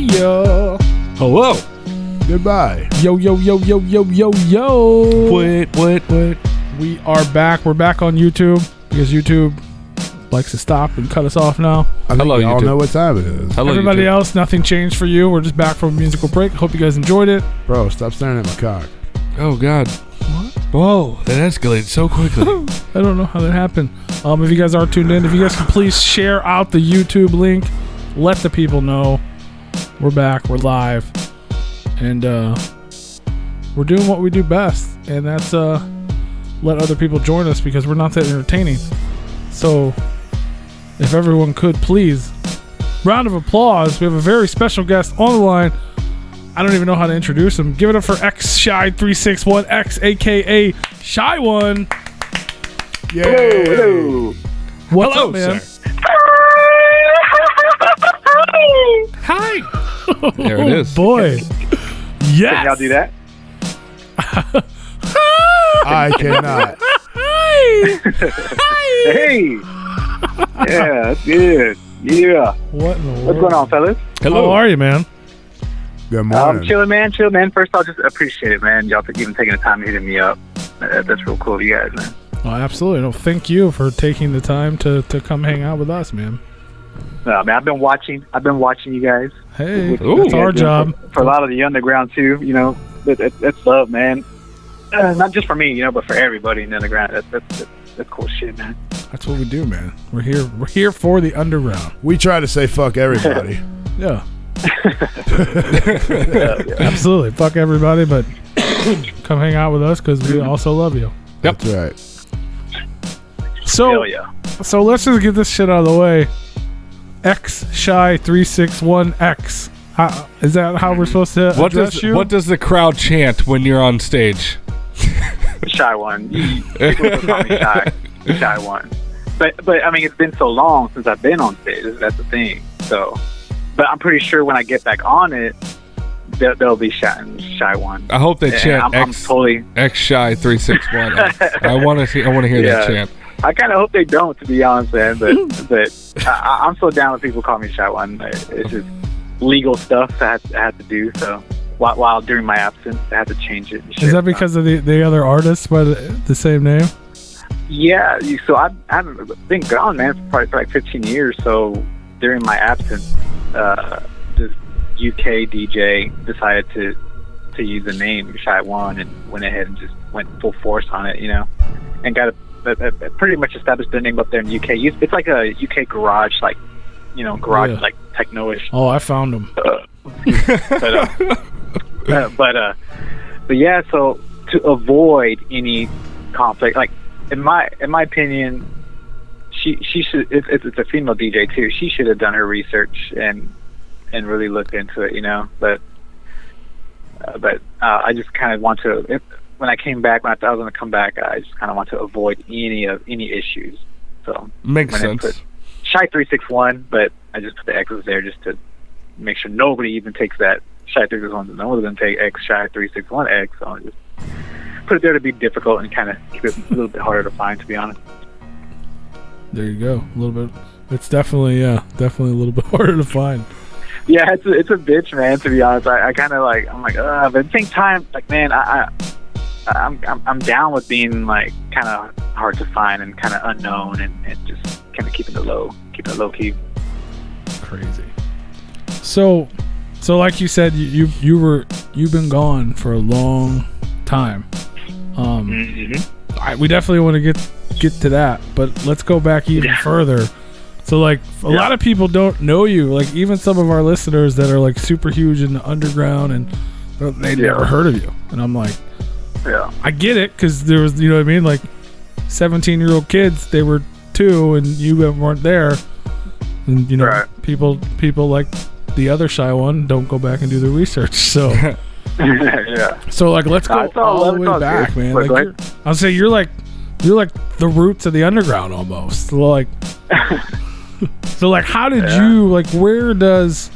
Yeah. Hello. Goodbye. Yo. What? We are back. We're back on YouTube because YouTube likes to stop and cut us off now. I think Hello, we all YouTube. know what time it is. Hello, Everybody YouTube. else, nothing changed for you. We're just back from a musical break. Hope you guys enjoyed it. Bro, stop staring at my cock. Oh, God. What? Whoa, that escalated so quickly. I don't know how that happened. If you guys are tuned in, if you guys can please share out the YouTube link, let the people know we're back, we're live, and we're doing what we do best, and that's let other people join us because we're not that entertaining. So if everyone could please, round of applause. We have a very special guest on the line. I don't even know how to introduce him. Give it up for xshy361x, aka Shy One. Yay. Hello. What's Hello, up, man? sir. Hi. There it is. Oh boy. Yes. Can y'all do that? I cannot. Hey. Yeah, that's good. Yeah. What in the world? What's going on, fellas? Hello. How are you, man? Good morning. Chilling, man. First, I'll just appreciate it, man. Y'all for even taking the time to hit me up. That's real cool of you guys, man. Oh, absolutely. No, thank you for taking the time to come hang out with us, man. Man, I've been watching you guys. Hey, What Ooh. that's you our guys do job. for a lot of the underground too. You know, that's love, man. Not just for me, you know, but for everybody in the underground. That's cool shit, man. That's what we do, man. We're here for the underground. We try to say fuck everybody. Yeah. Absolutely. Fuck everybody, but come hang out with us because we also love you. Yep. That's right. So, Hell yeah. so let's just get this shit out of the way. xshy361x. Is that how we're supposed to address you? What does the crowd chant when you're on stage? Shy One. People will call me Shy One. But I mean, it's been so long since I've been on stage. That's the thing. So, but I'm pretty sure when I get back on it, they'll be shouting Shy One. I hope they chant I'm totally xshy361x. I want to hear that chant. I kind of hope they don't, to be honest, man. But I'm so down when people call me Shy One. It's just legal stuff I had to do. So while during my absence, I had to change it. And shit. Is that because of the other artists by the same name? Yeah. So I haven't been gone, man, for like 15 years. So during my absence, this UK DJ decided to use the name Shy One and went ahead and just went full force on it, you know, and got a pretty much established their name up there in the UK. It's like a UK garage, like, you know, garage, like techno-ish. Oh, I found them. But yeah, so to avoid any conflict, like in my opinion, she should. It's a female DJ too. She should have done her research and really looked into it, you know. But I just kind of want to. When I came back, when I thought I was going to come back, I just kind of want to avoid any issues. So Makes sense. Shy361, but I just put the X's there just to make sure nobody even takes that Shy361. No one's going to take xshy361x. So I just put it there to be difficult and kind of keep it a little bit harder to find, to be honest. There you go. A little bit. It's definitely a little bit harder to find. Yeah, it's a bitch, man. To be honest, I kind of like I'm like, but at the same time, like, man, I'm down with being like kind of hard to find and kind of unknown and just kind of keeping it low key. Crazy. So like you said, you've been gone for a long time. We definitely want to get to that, but let's go back even further. So like a lot of people don't know you, like even some of our listeners that are like super huge in the underground and they've never heard of you. And I'm like, I get it, because there was, you know what I mean, like 17-year-old kids, they were 2 and you weren't there, and you know, people like the other Shy One don't go back and do the research. So so like let's go all the way back, man. Like I'll say you're like the roots of the underground almost. So like so like how did you, like, where does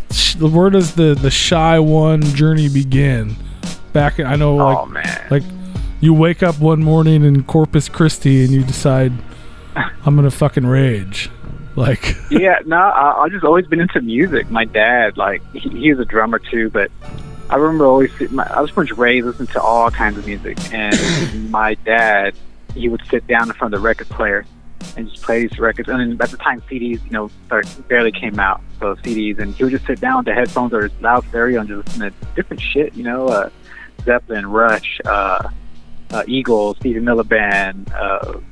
the Shy One journey begin? Back, I know, like, like you wake up one morning in Corpus Christi and you decide I'm gonna fucking rage. Like, Yeah, no, I've just always been into music. My dad, like, he was a drummer too, but I remember I was pretty much raised listening to all kinds of music. And my dad, he would sit down in front of the record player and just play these records. And then at the time, CDs, barely came out, so CDs. And he would just sit down with the headphones or his loud stereo and just listen to different shit, Zeppelin, Rush, Eagles, Stevie Miller Band,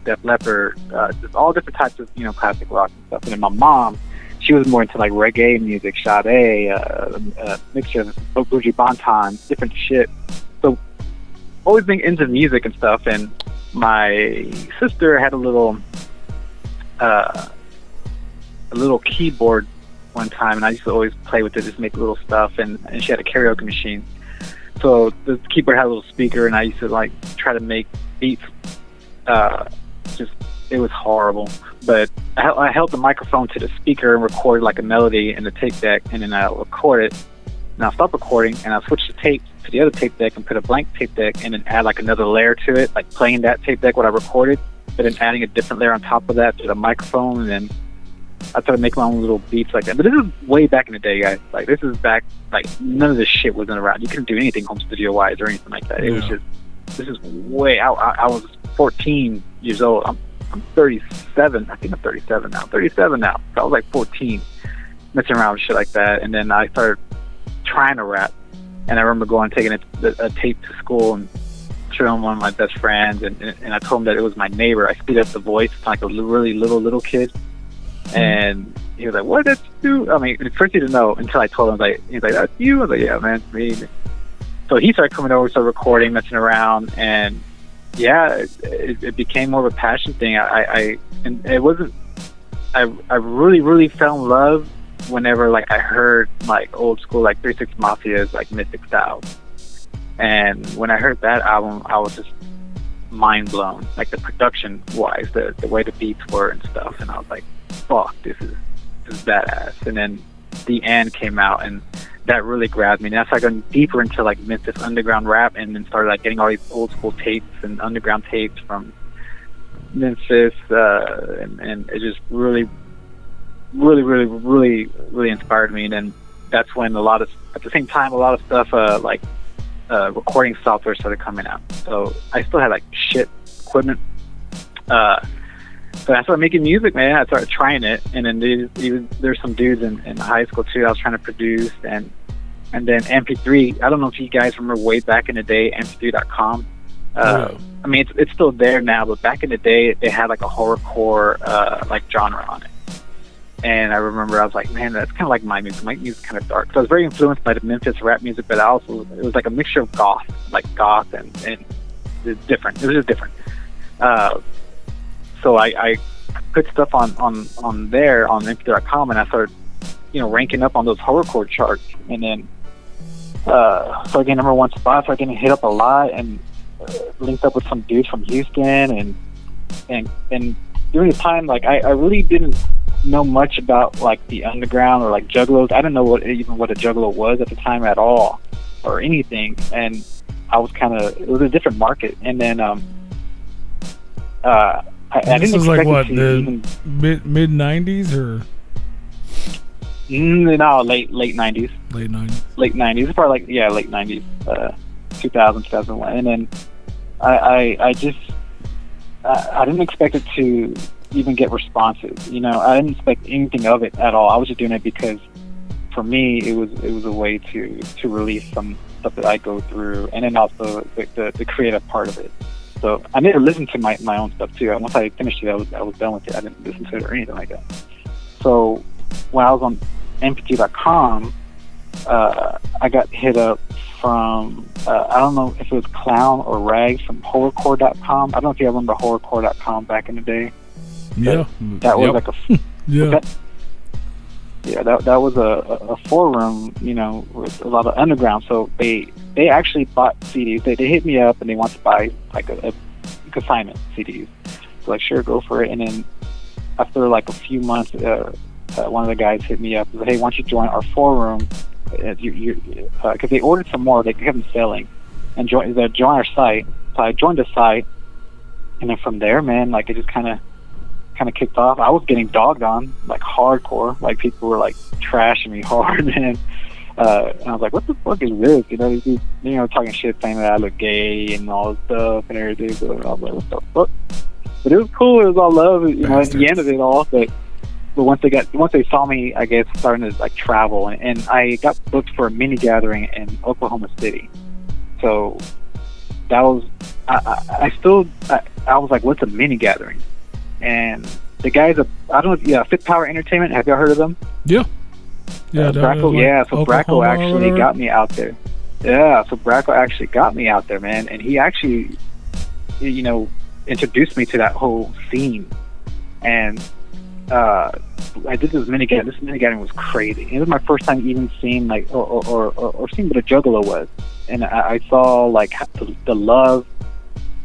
Def Leppard, just all different types of, classic rock and stuff. And then my mom, she was more into like reggae music, Sade, mixture of Bougie Bonton, different shit. So always been into music and stuff. And my sister had a little keyboard one time, and I used to always play with it, just make little stuff. And she had a karaoke machine. So the keyboard had a little speaker, and I used to like try to make beats. It was horrible. But I held the microphone to the speaker and recorded like a melody in the tape deck, and then I'll record it, and I'll stop recording, and I'll switch the tape to the other tape deck and put a blank tape deck, and then add like another layer to it, like playing that tape deck what I recorded, but then adding a different layer on top of that to the microphone, and then I started making my own little beats like that. But this is way back in the day, guys. Like, this is back, like, none of this shit wasn't around. You couldn't do anything home studio-wise or anything like that. It was just, this is way out. I was 14 years old. I'm 37. I think I'm 37 now. 37 now. So I was like 14, messing around with shit like that. And then I started trying to rap. And I remember taking a tape to school and showing one of my best friends. And I told him that it was my neighbor. I speed up the voice like a really little kid. And he was like, "What did you do?" I mean, at first he didn't know until I told him. He's like, "That's you?" I was like, "Yeah, man, me." So he started coming over, started recording, messing around, and yeah, it became more of a passion thing. And it wasn't. I really fell in love whenever like I heard like old school like 3 6 Mafia's like Mystic Styles, and when I heard that album, I was just mind blown. Like the production wise, the way the beats were and stuff, and I was like, fuck, this is badass. And then The End came out, and that really grabbed me. And that's like going deeper into like Memphis underground rap, and then started like getting all these old school tapes and underground tapes from Memphis, and it just really inspired me. And then that's when at the same time a lot of stuff like recording software started coming out. So I still had like shit equipment. So I started making music, man. I started trying it, and then there's some dudes in high school too I was trying to produce, and then MP3. I don't know if you guys remember way back in the day, MP3.com. I mean, it's still there now, but back in the day, they had like a horrorcore like genre on it. And I remember I was like, man, that's kind of like my music. My music's kind of dark. So I was very influenced by the Memphis rap music, but it was like a mixture of goth and it's different. It was just different. So I put stuff on there on MP3.com, and I started, ranking up on those horrorcore charts, and then started getting number one spot. Started getting hit up a lot, and linked up with some dudes from Houston, and during the time, like I really didn't know much about like the underground or like juggalos. I didn't know what a juggalo was at the time at all, or anything, and I was it was a different market, and then I this didn't was like what, the mid 90s or no, late 90s. Late 90s. Late 90s. It's probably like late 90s, 2000, 2001. And then I didn't expect it to even get responses. I didn't expect anything of it at all. I was just doing it because for me it was a way to release some stuff that I go through, and then also the creative part of it. So I never listened to my own stuff too. Once I finished it, I was done with it. I didn't listen to it or anything like that. So when I was on MP3.com, I got hit up from I don't know if it was Clown or Rags from horrorcore.com. I don't know if you remember horrorcore.com back in the day. Yeah, that was like a yeah. That was a forum, with a lot of underground. So they actually bought CDs. They hit me up and they want to buy like a consignment CDs. So like, sure, go for it. And then after like a few months, one of the guys hit me up and said, "Hey, why don't you join our forum? Because they ordered some more. They kept them selling, and join our site." So I joined the site, and then from there, man, like it just kind of kind of kicked off, I was getting dogged on like hardcore. Like people were like trashing me hard, man. And I was like, what the fuck is this? You know, these dudes, you know, talking shit, saying that I look gay and all this stuff and everything. So I was like, what the fuck? But it was cool. It was all love, you know, at the end of it all. But once they saw me, I guess, starting to like travel, and I got booked for a mini gathering in Oklahoma City. So that was, I was like, what's a mini gathering? And the guys, I don't know, Fit Power Entertainment. Have y'all heard of them? Yeah. Yeah, Bracco, so Bracco actually got me out there. Yeah, so Bracco actually got me out there, man, and he actually, you know, introduced me to that whole scene. And I did this mini gathering. This mini gathering was crazy. It was my first time even seeing like or seeing what a juggalo was, and I saw like the love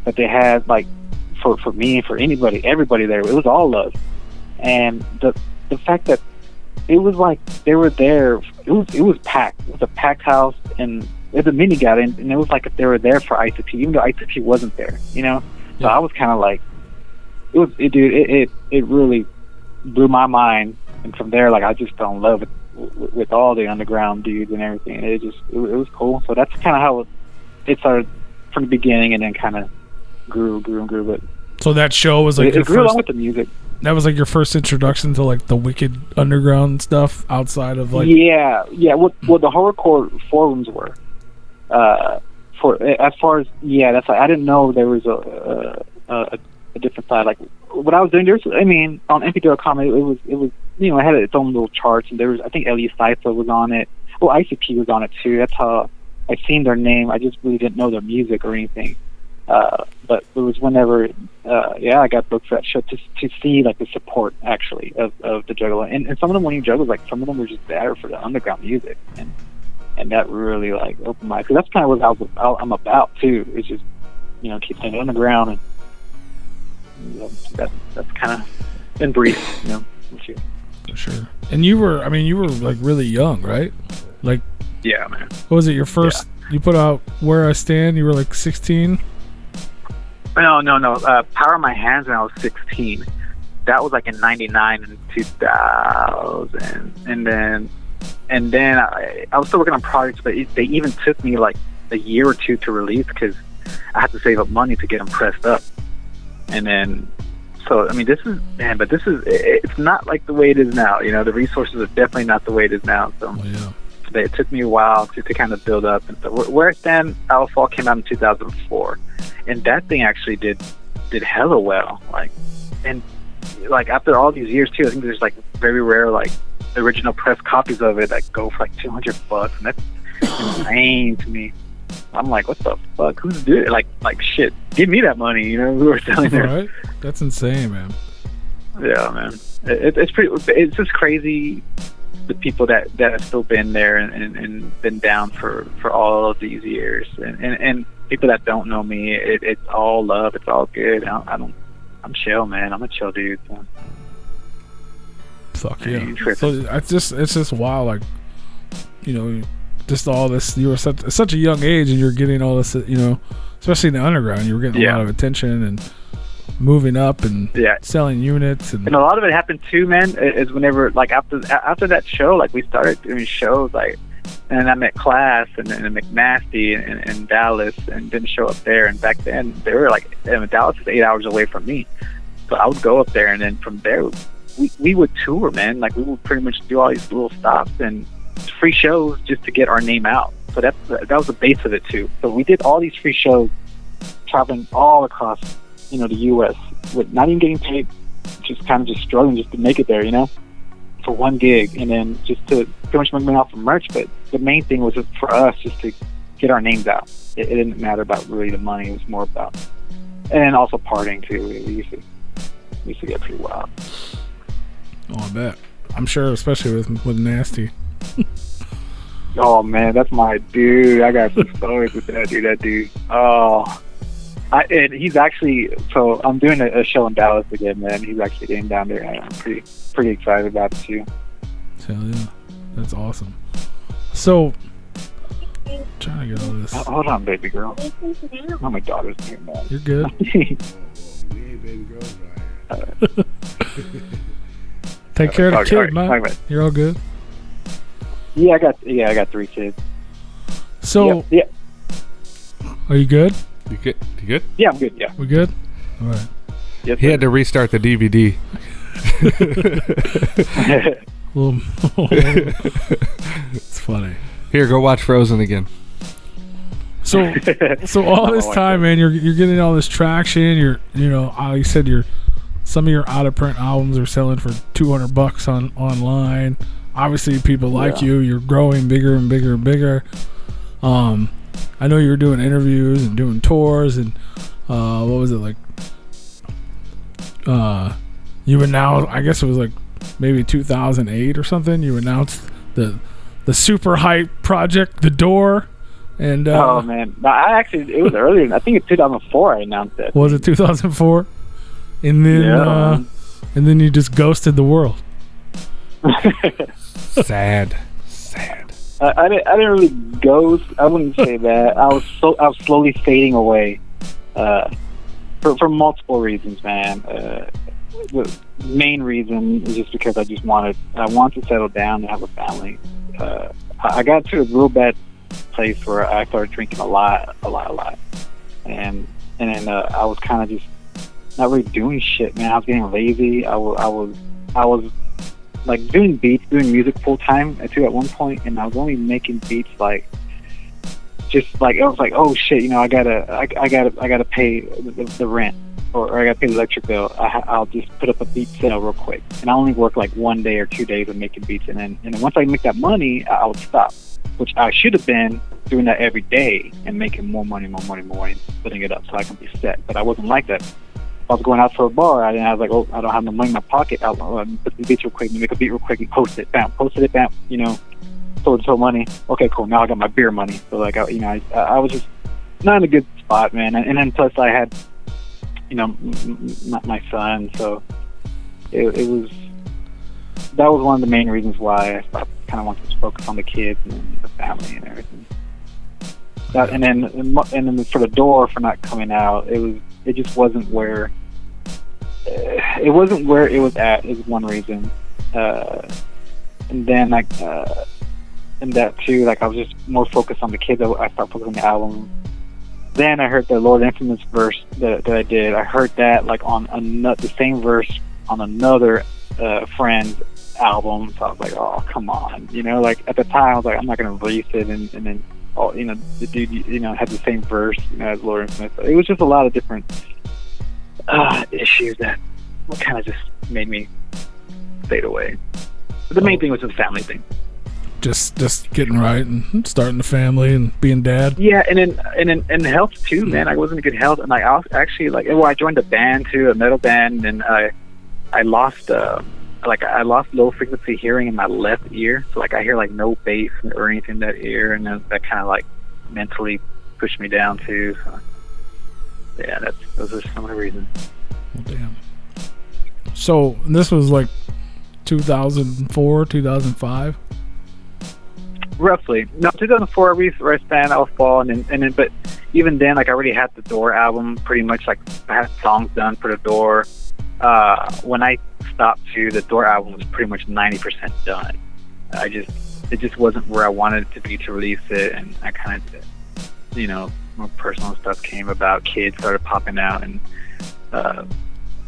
that they had, like for me, for everybody there. It was all love, and the fact that it was like they were there. It was packed. It was a packed house, and it was a mini gathering, and it was like they were there for ICP, even though ICP wasn't there. You know, so I was kind of like, it really blew my mind, and from there, like I just fell in love with all the underground dudes and everything. It was cool. So that's kind of how it started from the beginning, and then kind of grew. But so that show was like it grew along with the music. That was like your first introduction to like the wicked underground stuff outside of like what the horrorcore forums were. For as far as that's like, I didn't know there was a different side. Like what I was doing, on MP.com, it was you know, it had its own little charts, and there was, I think Elliot Cypher was on it. Well, ICP was on it too. That's how I seen their name. I just really didn't know their music or anything. But it was whenever, I got booked for that show to see like the support actually of the juggalo, and some of them, when you juggle, like some of them were just there for the underground music, and that really like opened my eyes, because that's kind of what I'm about too. It's just, you know, keep things underground, and you know, that's kind of in brief, you know. For sure. And you were like really young, right? Like, yeah, man. What was it? Your first? Yeah. You put out Where I Stand. You were like 16. No. Power My Hands when I was 16. That was like in '99 and 2000, and then I was still working on projects, but they even took me like a year or two to release, because I had to save up money to get them pressed up. And then, so I mean, it's not like the way it is now. You know, the resources are definitely not the way it is now. So it took me a while to kind of build up. And so Where I Stand, Our Fall came out in 2004, and that thing actually did hella well. Like, and like after all these years too, I think there's like very rare like original press copies of it that go for like $200, and that's insane to me. I'm like, what the fuck? Who's doing it? Like shit, give me that money, you know? Who are selling it? Right? That's insane, man. Yeah, man. It's just crazy, the people that have still been there and been down for all of these years, and people that don't know me, it's all love, it's all good. I'm chill, man. I'm a chill dude. So. Fuck yeah. So it's just wild, like, you know, just all this. You were such a young age, and you're getting all this, you know, especially in the underground. You were getting a lot of attention and moving up and selling units, and a lot of it happened too, man. Is whenever, like, after that show, like, we started doing shows, like, and I met Class and McNasty in Dallas, and didn't show up there. And back then, they were like, Dallas is 8 hours away from me, so I would go up there, and then from there, we would tour, man. Like, we would pretty much do all these little stops and free shows just to get our name out. So that was the base of it too. So we did all these free shows, traveling all across, you know, the U.S. with not even getting paid, just kind of just struggling just to make it there, you know, for one gig, and then just to pretty much make money off of merch. But the main thing was for us just to get our names out. It didn't matter about really the money. It was more about, and also partying too. We used to get pretty wild. Oh, I bet. I'm sure, especially with Nasty. Oh man, that's my dude. I got some stories with that dude. Oh, and he's actually, so I'm doing a show in Dallas again, man. He's actually getting down there, and I'm pretty excited about it too. Hell yeah, that's awesome. So, trying to get all this. Hold on, baby girl. Oh, my daughter's here, man. You're good. We ain't baby girls right here. Take care of the kid, man. Talk about it. You're all good. Yeah, I got 3 kids. So, Yeah. are you good? You good? Yeah, I'm good. Yeah. We good? All right. Yes, He had to restart the DVD. It's funny. Here, go watch Frozen again. So all this time, man, you're getting all this traction. You know, you said some of your out of print albums are selling for $200 online. Obviously, people like you. You're growing bigger and bigger and bigger. I know you were doing interviews and doing tours, and what was it like? You announced, I guess it was like maybe 2008 or something. You announced the super hype project, The Door. And oh man, no, it was earlier. I think it's 2004. I announced it. Was it 2004? And then and then you just ghosted the world. Sad. I didn't really ghost. I wouldn't say that. I was slowly fading away, for multiple reasons, man. The main reason is just because I wanted to settle down and have a family. I got to a real bad place where I started drinking a lot, and then I was kind of just not really doing shit, man. I was getting lazy. I was like doing music full time too at one point, and I was only making beats like just like I was like, oh shit, you know, I gotta pay the rent, or I gotta pay the electric bill. I'll just put up a beat sale real quick, and I only work like 1 day or 2 days of making beats, and then once I make that money, I would stop, which I should have been doing that every day and making more money, putting it up so I can be set. But I wasn't like that. I was going out for a bar, and I was like, oh, I don't have no money in my pocket. I'll put the beats real quick, make a beat real quick, and post it, bam, you know, sold money. Okay, cool. Now I got my beer money. So like, I was just not in a good spot, man. And then plus I had, you know, my son, so it was. That was one of the main reasons why I kind of wanted to focus on the kids and the family and everything. And then for The Door for not coming out, it just wasn't where it was at is one reason. And then like and that too, like I was just more focused on the kids. I started focusing on the album. Then I heard the Lord Infamous verse that I did. I heard that like on the same verse on another friend's album. So I was like, oh come on, you know, like at the time I was like, I'm not gonna release it, and then you know, the dude, you know, had the same verse, you know, as Lord Infamous. It was just a lot of different issues that kind of just made me fade away. But the main thing was the family thing. Just getting right and starting a family and being dad. Yeah, and then health too, man. I wasn't in good health, and I was actually like, well, I joined a band too, a metal band, and I lost low frequency hearing in my left ear, so like I hear like no bass or anything in that ear, and that kind of like mentally pushed me down too. So yeah, those are some of the reasons. Well, damn. So this was like 2004, 2005. Roughly. No, 2004 I span out fall, and then but even then, like I already had the Door album pretty much, like I had songs done for the Door. When I stopped to, the Door album was pretty much 90% done. It just wasn't where I wanted it to be to release it, and I kind of, you know, more personal stuff came about. Kids started popping out, and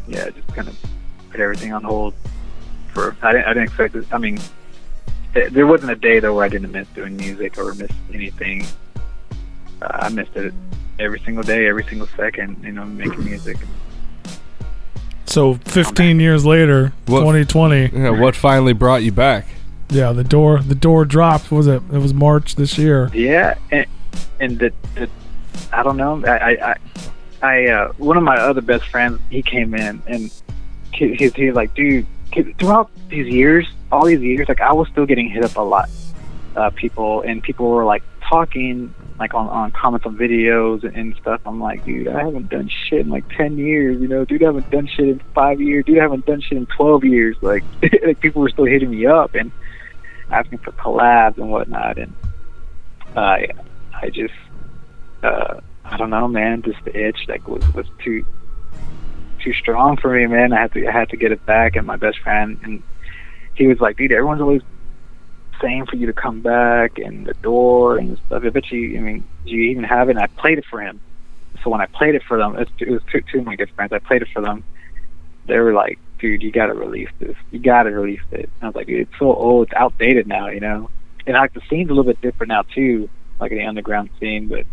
just kind of put everything on hold. I didn't expect it. I mean, there wasn't a day though where I didn't miss doing music or miss anything. I missed it every single day, every single second, you know, making music. So 15 years later, 2020. Yeah, what finally brought you back? Yeah, the door dropped. What was it? It was March this year. Yeah, and the I don't know. I one of my other best friends, he came in and he's like, dude, throughout all these years, like I was still getting hit up a lot. People were like talking like on comments on videos and stuff. I'm like, dude, I haven't done shit in like 10 years, you know, dude, I haven't done shit in 5 years, dude, I haven't done shit in 12 years. Like, like people were still hitting me up and asking for collabs and whatnot. And I just, I don't know, man, just the itch like was too too strong for me, man. I had to get it back. And my best friend, and he was like, dude, everyone's always saying for you to come back, and the door and stuff. I bet you, I mean, do you even have it? And I played it for him. So when I played it for them, it was two of my good friends. I played it for them. They were like, dude, you gotta release this. You gotta release it. And I was like, dude, it's so old, it's outdated now, you know. And like the scene's a little bit different now too, like the underground scene. But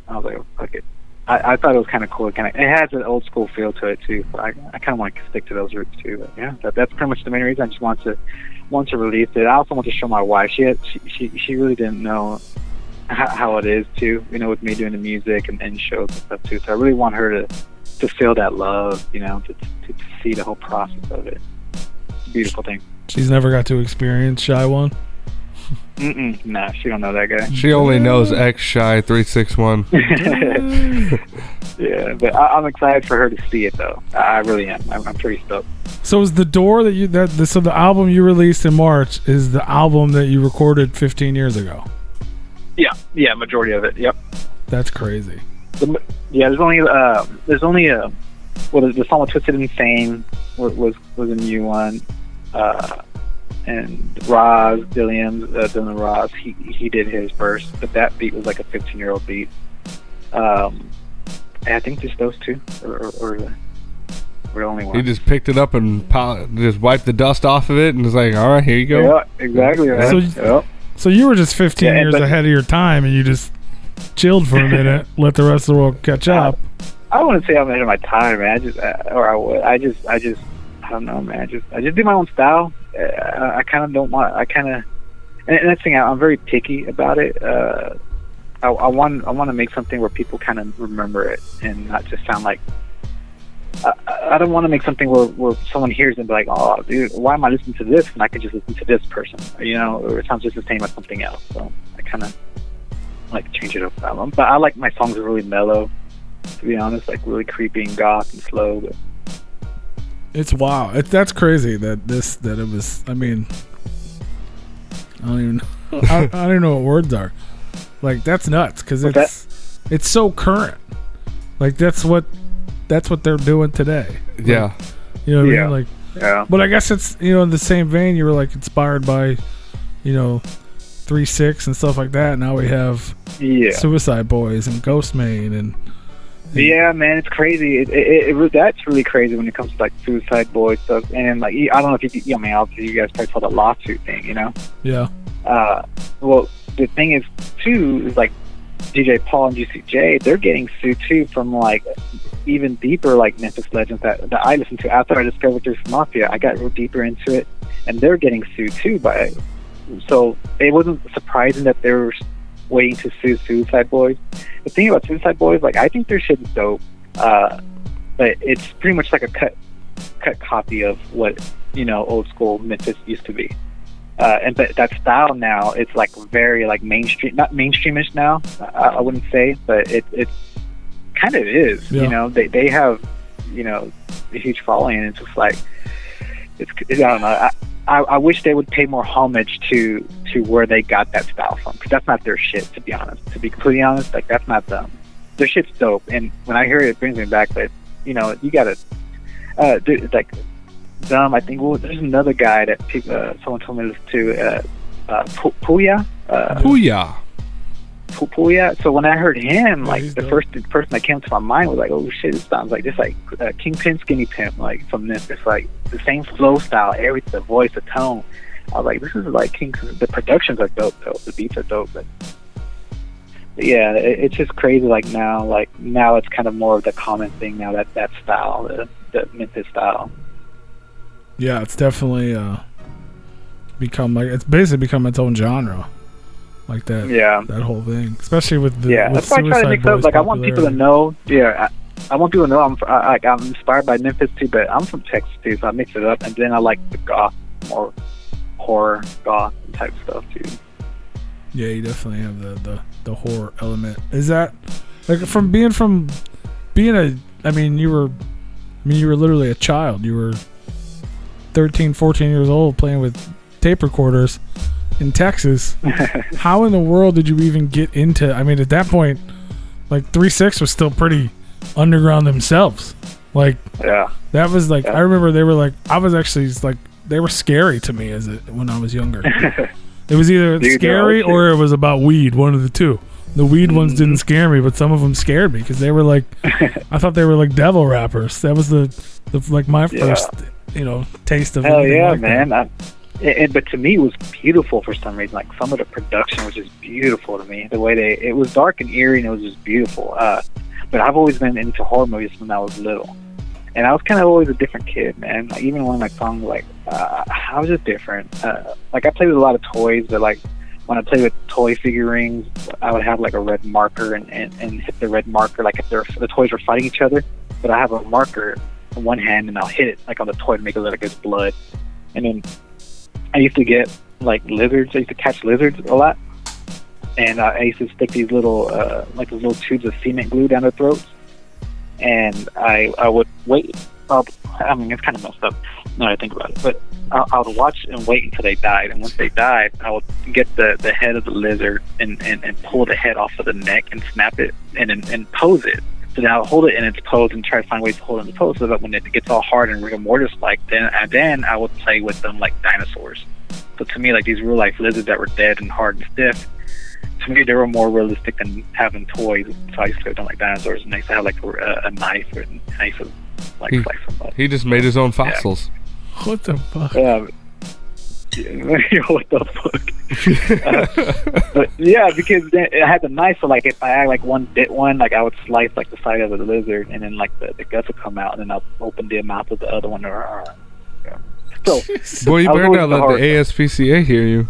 I was like, oh, fuck it. I thought it was kind of cool. It has an old school feel to it too. So I kind of want to stick to those roots too. But yeah, that's pretty much the main reason. I just want to release it. I also want to show my wife. She really didn't know how it is too. You know, with me doing the music and shows and stuff too. So I really want her to feel that love. You know, to see the whole process of it. It's a beautiful thing. She's never got to experience Shy One. Nah, she don't know that guy. She only knows xshy361. Yeah, but I'm excited for her to see it though. I really am. I'm pretty stoked. So is the door so the album you released in March is the album that you recorded 15 years ago? Yeah, majority of it. Yep. That's crazy. There's only the song with Twisted Insane was a new one. And Dylan Ross, he did his verse, but that beat was like a 15-year-old beat. I think just those two, or the only one. He just picked it up and just wiped the dust off of it and was like, all right, here you go. Yeah, exactly. Right. So you were just 15 years ahead of your time, and you just chilled for a minute, let the rest of the world catch up. I wouldn't say I'm ahead of my time, man. I don't know, man. I just do my own style. I kind of don't want. And that's the thing. I'm very picky about it. I want to make something where people kind of remember it and not just sound like. I don't want to make something where someone hears and be like, "Oh, dude, why am I listening to this?" And I could just listen to this person, you know, or it sounds just the same as something else. So I kind of like change it up. But I like my songs are really mellow, to be honest, like really creepy and goth and slow. But it's wow. That's crazy that it was. I mean, I don't even. I don't even know what words are. Like that's nuts because it's so current. Like that's what they're doing today. Yeah. Like, you know what I mean? Like, yeah. But I guess it's, you know, in the same vein, you were like inspired by, you know, 3-6 and stuff like that. Now we have Suicide Boys and Ghostmane and yeah, man, it's crazy. That's really crazy when it comes to like Suicide Boys stuff. And like, I don't know if you, I mean, obviously you guys probably saw the lawsuit thing, you know? Yeah. Well, the thing is too is like DJ Paul and Juicy J, they're getting sued too from like even deeper like Memphis legends that I listened to after I discovered Deuce Mafia. I got real deeper into it, and they're getting sued too so it wasn't surprising that they were waiting to sue Suicide Boys. The thing about Suicide Boys, like I think their shit is dope, but it's pretty much like a cut copy of what, you know, old school Memphis used to be. And but that style now, it's like very like mainstream, not mainstreamish now. I wouldn't say, but it kind of is. Yeah. You know, they have, you know, a huge following, and it's just like I don't know. I wish they would pay more homage to where they got that style from, because that's not their shit. To be honest, to be completely honest, like that's not them. Their shit's dope, and when I hear it, it brings me back. But you know, you gotta like. I think there's another guy that someone told me to listen to, Puya. Puya. So when I heard him, like the first person that came to my mind was like, "Oh shit, this sounds like just like Kingpin, Skinny Pimp, like from Memphis, like the same flow style, everything, the voice, the tone." I was like, "This is like King." The productions are dope, though. The beats are dope, but yeah, it's just crazy. Like now it's kind of more of the common thing now, that style, the Memphis style. Yeah, it's definitely it's basically become its own genre, like that. Yeah, that whole thing, especially with the that's why I try to mix up. Like I want people to know. Yeah, I want people to know I'm inspired by Memphis too, but I'm from Texas too, so I mix it up, and then I like the goth, more horror goth type stuff too. Yeah, you definitely have the horror element. Is that like from being a? I mean, you were literally a child. You were 13, 14 years old playing with tape recorders in Texas. How in the world did you even get into, I mean, at that point, like 3-6 was still pretty underground themselves. Like, Yeah. that was like, Yeah. I remember they were like, I was actually like, they were scary to me when I was younger. It was either Dude, scary or it was about weed, one of the two. The weed ones didn't scare me, but some of them scared me because they were like, I thought they were like devil rappers. That was the like my first, taste of. Hell yeah, like man. That. But to me, it was beautiful for some reason. Like, some of the production was just beautiful to me. The way it was dark and eerie, and it was just beautiful. But I've always been into horror movies when I was little. And I was kind of always a different kid, man. Like, even when my songs, like, I was just different. Like, I played with a lot of toys, but, like, when I played with toy figurines, I would have, like, a red marker and hit the red marker, like, if the toys were fighting each other. But I have a marker in one hand, and I'll hit it, like, on the toy to make it look like it's blood. And then I used to get, like, lizards. I used to catch lizards a lot. And I used to stick these little, like, those little tubes of cement glue down their throats. And I would wait. I mean, it's kind of messed up now that I think about it. But I would watch and wait until they died. And once they died, I would get the head of the lizard and pull the head off of the neck and snap it and pose it. So then I would hold it in its pose and try to find ways to hold it in the pose so that when it gets all hard and rigor mortis-like, then I would play with them like dinosaurs. So to me, like, these real-life lizards that were dead and hard and stiff, to me, they were more realistic than having toys. So I used to play with them like dinosaurs, and I used to have like a knife, and I used to like slice them up. He just made his own fossils. Yeah. What the fuck? What the fuck? But yeah, because then I had the knife, so like if I had like one bit one, like I would slice like the side of the lizard, and then like the guts would come out, and then I'll open the mouth of the other one. Yeah. So, boy, you better not let the ASPCA hear you.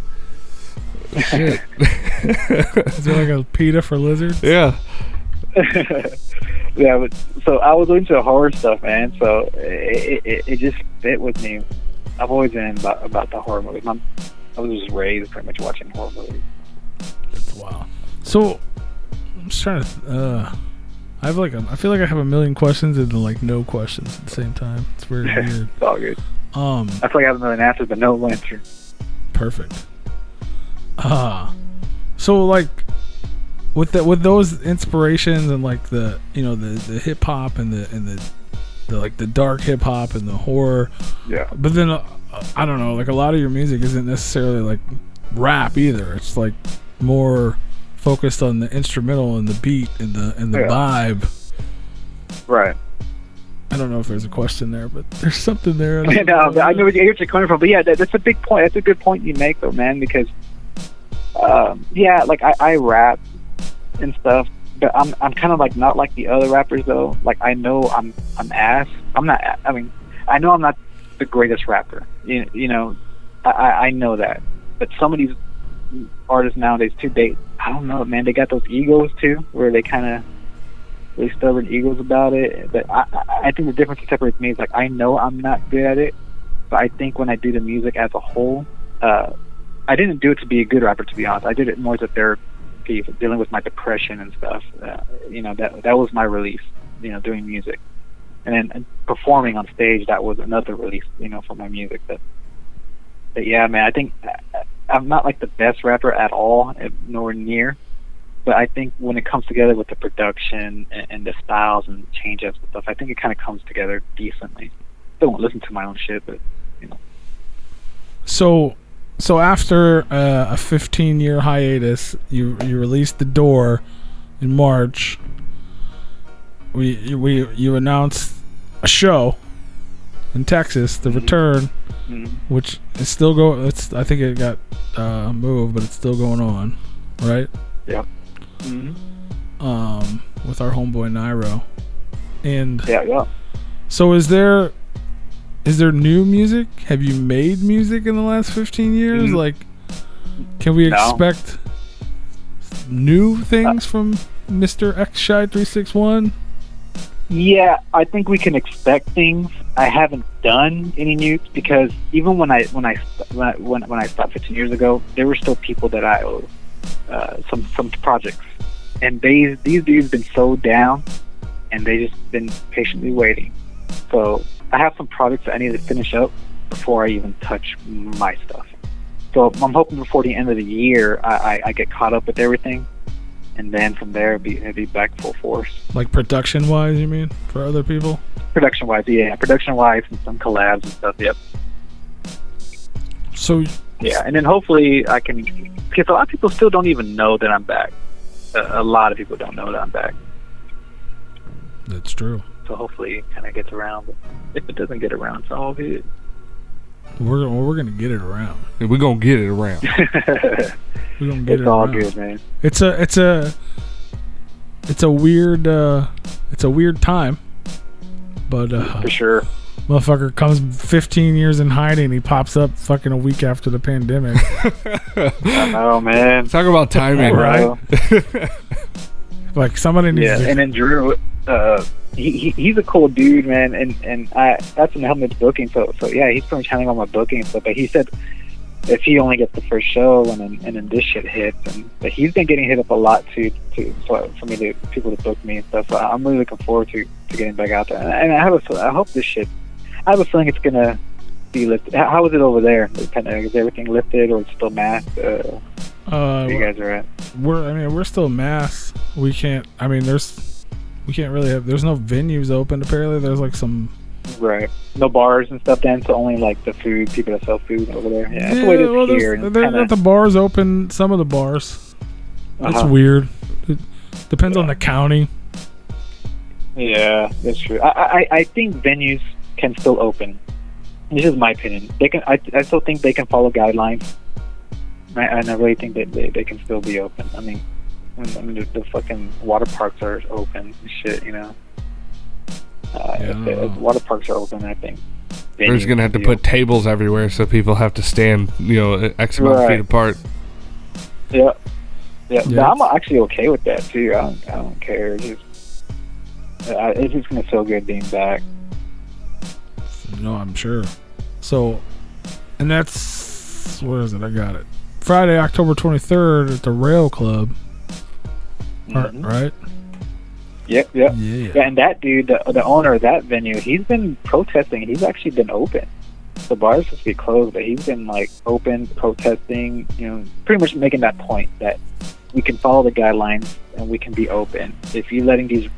Shit. Is there like a PETA for lizards? Yeah. Yeah, but so I was into horror stuff, man. So it just fit with me. I've always been about the horror movies. I was just raised pretty much watching horror movies. That's wild. So I'm just trying to. I feel like I have a million questions and like no questions at the same time. It's very weird. It's all good. I feel like I have a million answers, but no answer. Perfect. So like with those inspirations and like the the hip hop and the like the dark hip hop and the horror, yeah. But then I don't know, like a lot of your music isn't necessarily like rap either. It's like more focused on the instrumental and the beat and the vibe. Right. I don't know if there's a question there, but there's something there. I know where you're coming from, but yeah, that's a big point. That's a good point you make, though, man, because like I rap and stuff, but I'm kind of like not like the other rappers though. Like I know I'm ass. I'm not. I mean, I know I'm not the greatest rapper. You know, I know that. But some of these artists nowadays too, I don't know, man. They got those egos too, where they kind of really stubborn egos about it. But I think the difference that separates me is like I know I'm not good at it, but I think when I do the music as a whole, I didn't do it to be a good rapper, to be honest. I did it more as a therapy for dealing with my depression and stuff. That was my relief, doing music. And then performing on stage, that was another relief, for my music. But yeah, man, I think I'm not like the best rapper at all, nowhere near. But I think when it comes together with the production and the styles and change-ups and stuff, I think it kind of comes together decently. Still won't listen to my own shit, but, So after a 15-year hiatus, you released The Door in March. You announced a show in Texas, The Return, which is still going. I think it got moved, but it's still going on, right? Yeah. With our homeboy Nairo, and yeah. So is there new music? Have you made music in the last 15 years? Like, can we expect new things from Mr. xshy361? Yeah, I think we can expect things. I haven't done any news because even when I stopped 15 years ago, there were still people that I owe some projects, and these dudes been so down, and they just been patiently waiting. So I have some projects that I need to finish up before I even touch my stuff. So I'm hoping before the end of the year I get caught up with everything, and then from there it'd be back full force. Like production wise, you mean, for other people? Production wise, yeah. Production wise, and some collabs and stuff. Yep. So yeah, and then hopefully I can, because a lot of people still don't even know that I'm back. A lot of people don't know that I'm back. that's true. So hopefully it kind of gets around. But if it doesn't get around, it's all good. We're gonna get it around. We're gonna get it around. We're gonna get It's it all around. good, man. It's a weird time, but For sure. motherfucker comes 15 years in hiding. He pops up fucking a week after the pandemic. I know, man. Talk about timing, Right. Like somebody needs Yeah, to. and then Drew, he's a cool dude, man, and that's in Helmet's booking. So yeah, he's pretty much handling all my booking and stuff. But he said if he only gets the first show and then this shit hits, but he's been getting hit up a lot for people to book me and stuff. So I'm really looking forward to getting back out there. And I hope this shit. I have a feeling it's gonna be lifted. How is it over there? Is everything lifted or it's still masked? Where you guys are at? We're still mass. We can't really have. There's no venues open. Apparently, there's like some. Right. No bars and stuff then, so only like the food, people that sell food over there. Yeah, that's the way it is here. And They're at the bars open. Some of the bars. That's Uh-huh. weird. It depends on the county. Yeah, that's true. I think venues can still open. This is my opinion. They can. I still think they can follow guidelines. And I really think that they can still be open. I mean, the fucking water parks are open and shit, you know. If water parks are open, I think We're just gonna have to put tables everywhere so people have to stand, X amount of feet apart. Yeah. Yeah. But I'm actually okay with that too. I don't care. It's just gonna feel good being back. No, I'm sure. So, and that's where is it? I got it. Friday, October 23rd at the Rail Club. Mhm. Right? Yep. Yeah. And that dude, the owner of that venue, he's been protesting. He's actually been open. The bar's supposed to be closed, but he's been like open, protesting. Pretty much making that point that we can follow the guidelines and we can be open. If you're letting these,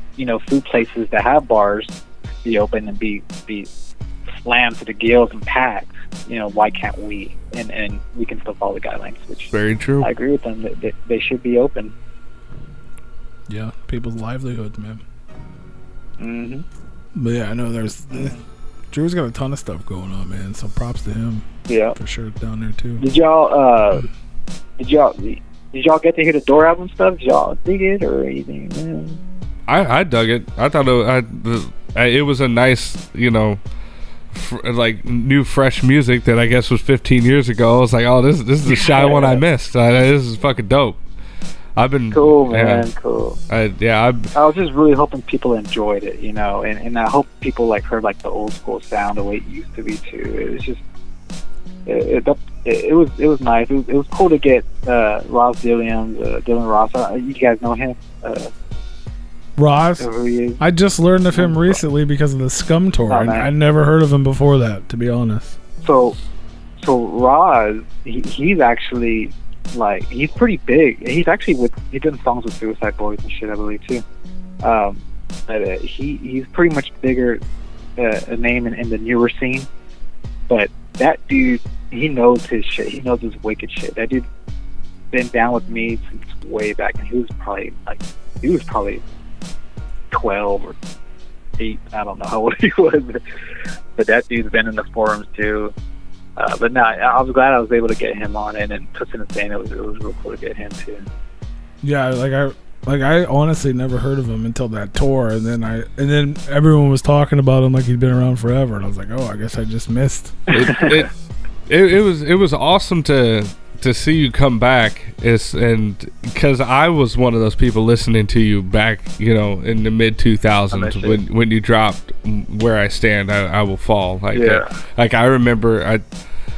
food places that have bars be open and be slammed to the gills and packed, why can't we? And we can still follow the guidelines. Which Very true. I agree with them that they should be open. Yeah, people's livelihoods, man. Mm-hmm. But yeah, I know Drew's got a ton of stuff going on, man. So props to him. Yeah, for sure down there too. Did y'all get to hear the Door album stuff? Did y'all dig it or anything? Man? I dug it. I thought it was a nice, new fresh music that I guess was 15 years ago. I was like, oh, this is the shy one I missed. This is fucking dope. I've been cool, man. Cool. I was just really hoping people enjoyed it, and I hope people heard the old school sound the way it used to be too. It was just it was nice. It was cool to get Ross Dylan Ross. You guys know him? Ross. Who he is? I just learned of him recently because of the Scum tour. I never heard of him before that, to be honest. So Ross, he's actually he's pretty big. He's actually he did songs with Suicide Boys and shit, I believe too. But he's pretty much bigger a name in the newer scene. But that dude, he knows his shit. He knows his wicked shit. That dude been down with me since way back, and he was probably 12 or 8. I don't know how old he was, but that dude's been in the forums too. But no, I was glad I was able to get him on it, and Puss in the Sand, it was real cool to get him too. Yeah, I honestly never heard of him until that tour, and then everyone was talking about him like he'd been around forever, and I was like, oh, I guess I just missed. It was awesome to see you come back, and because I was one of those people listening to you back, in the mid 2000s when you dropped Where I Stand, I Will Fall. I remember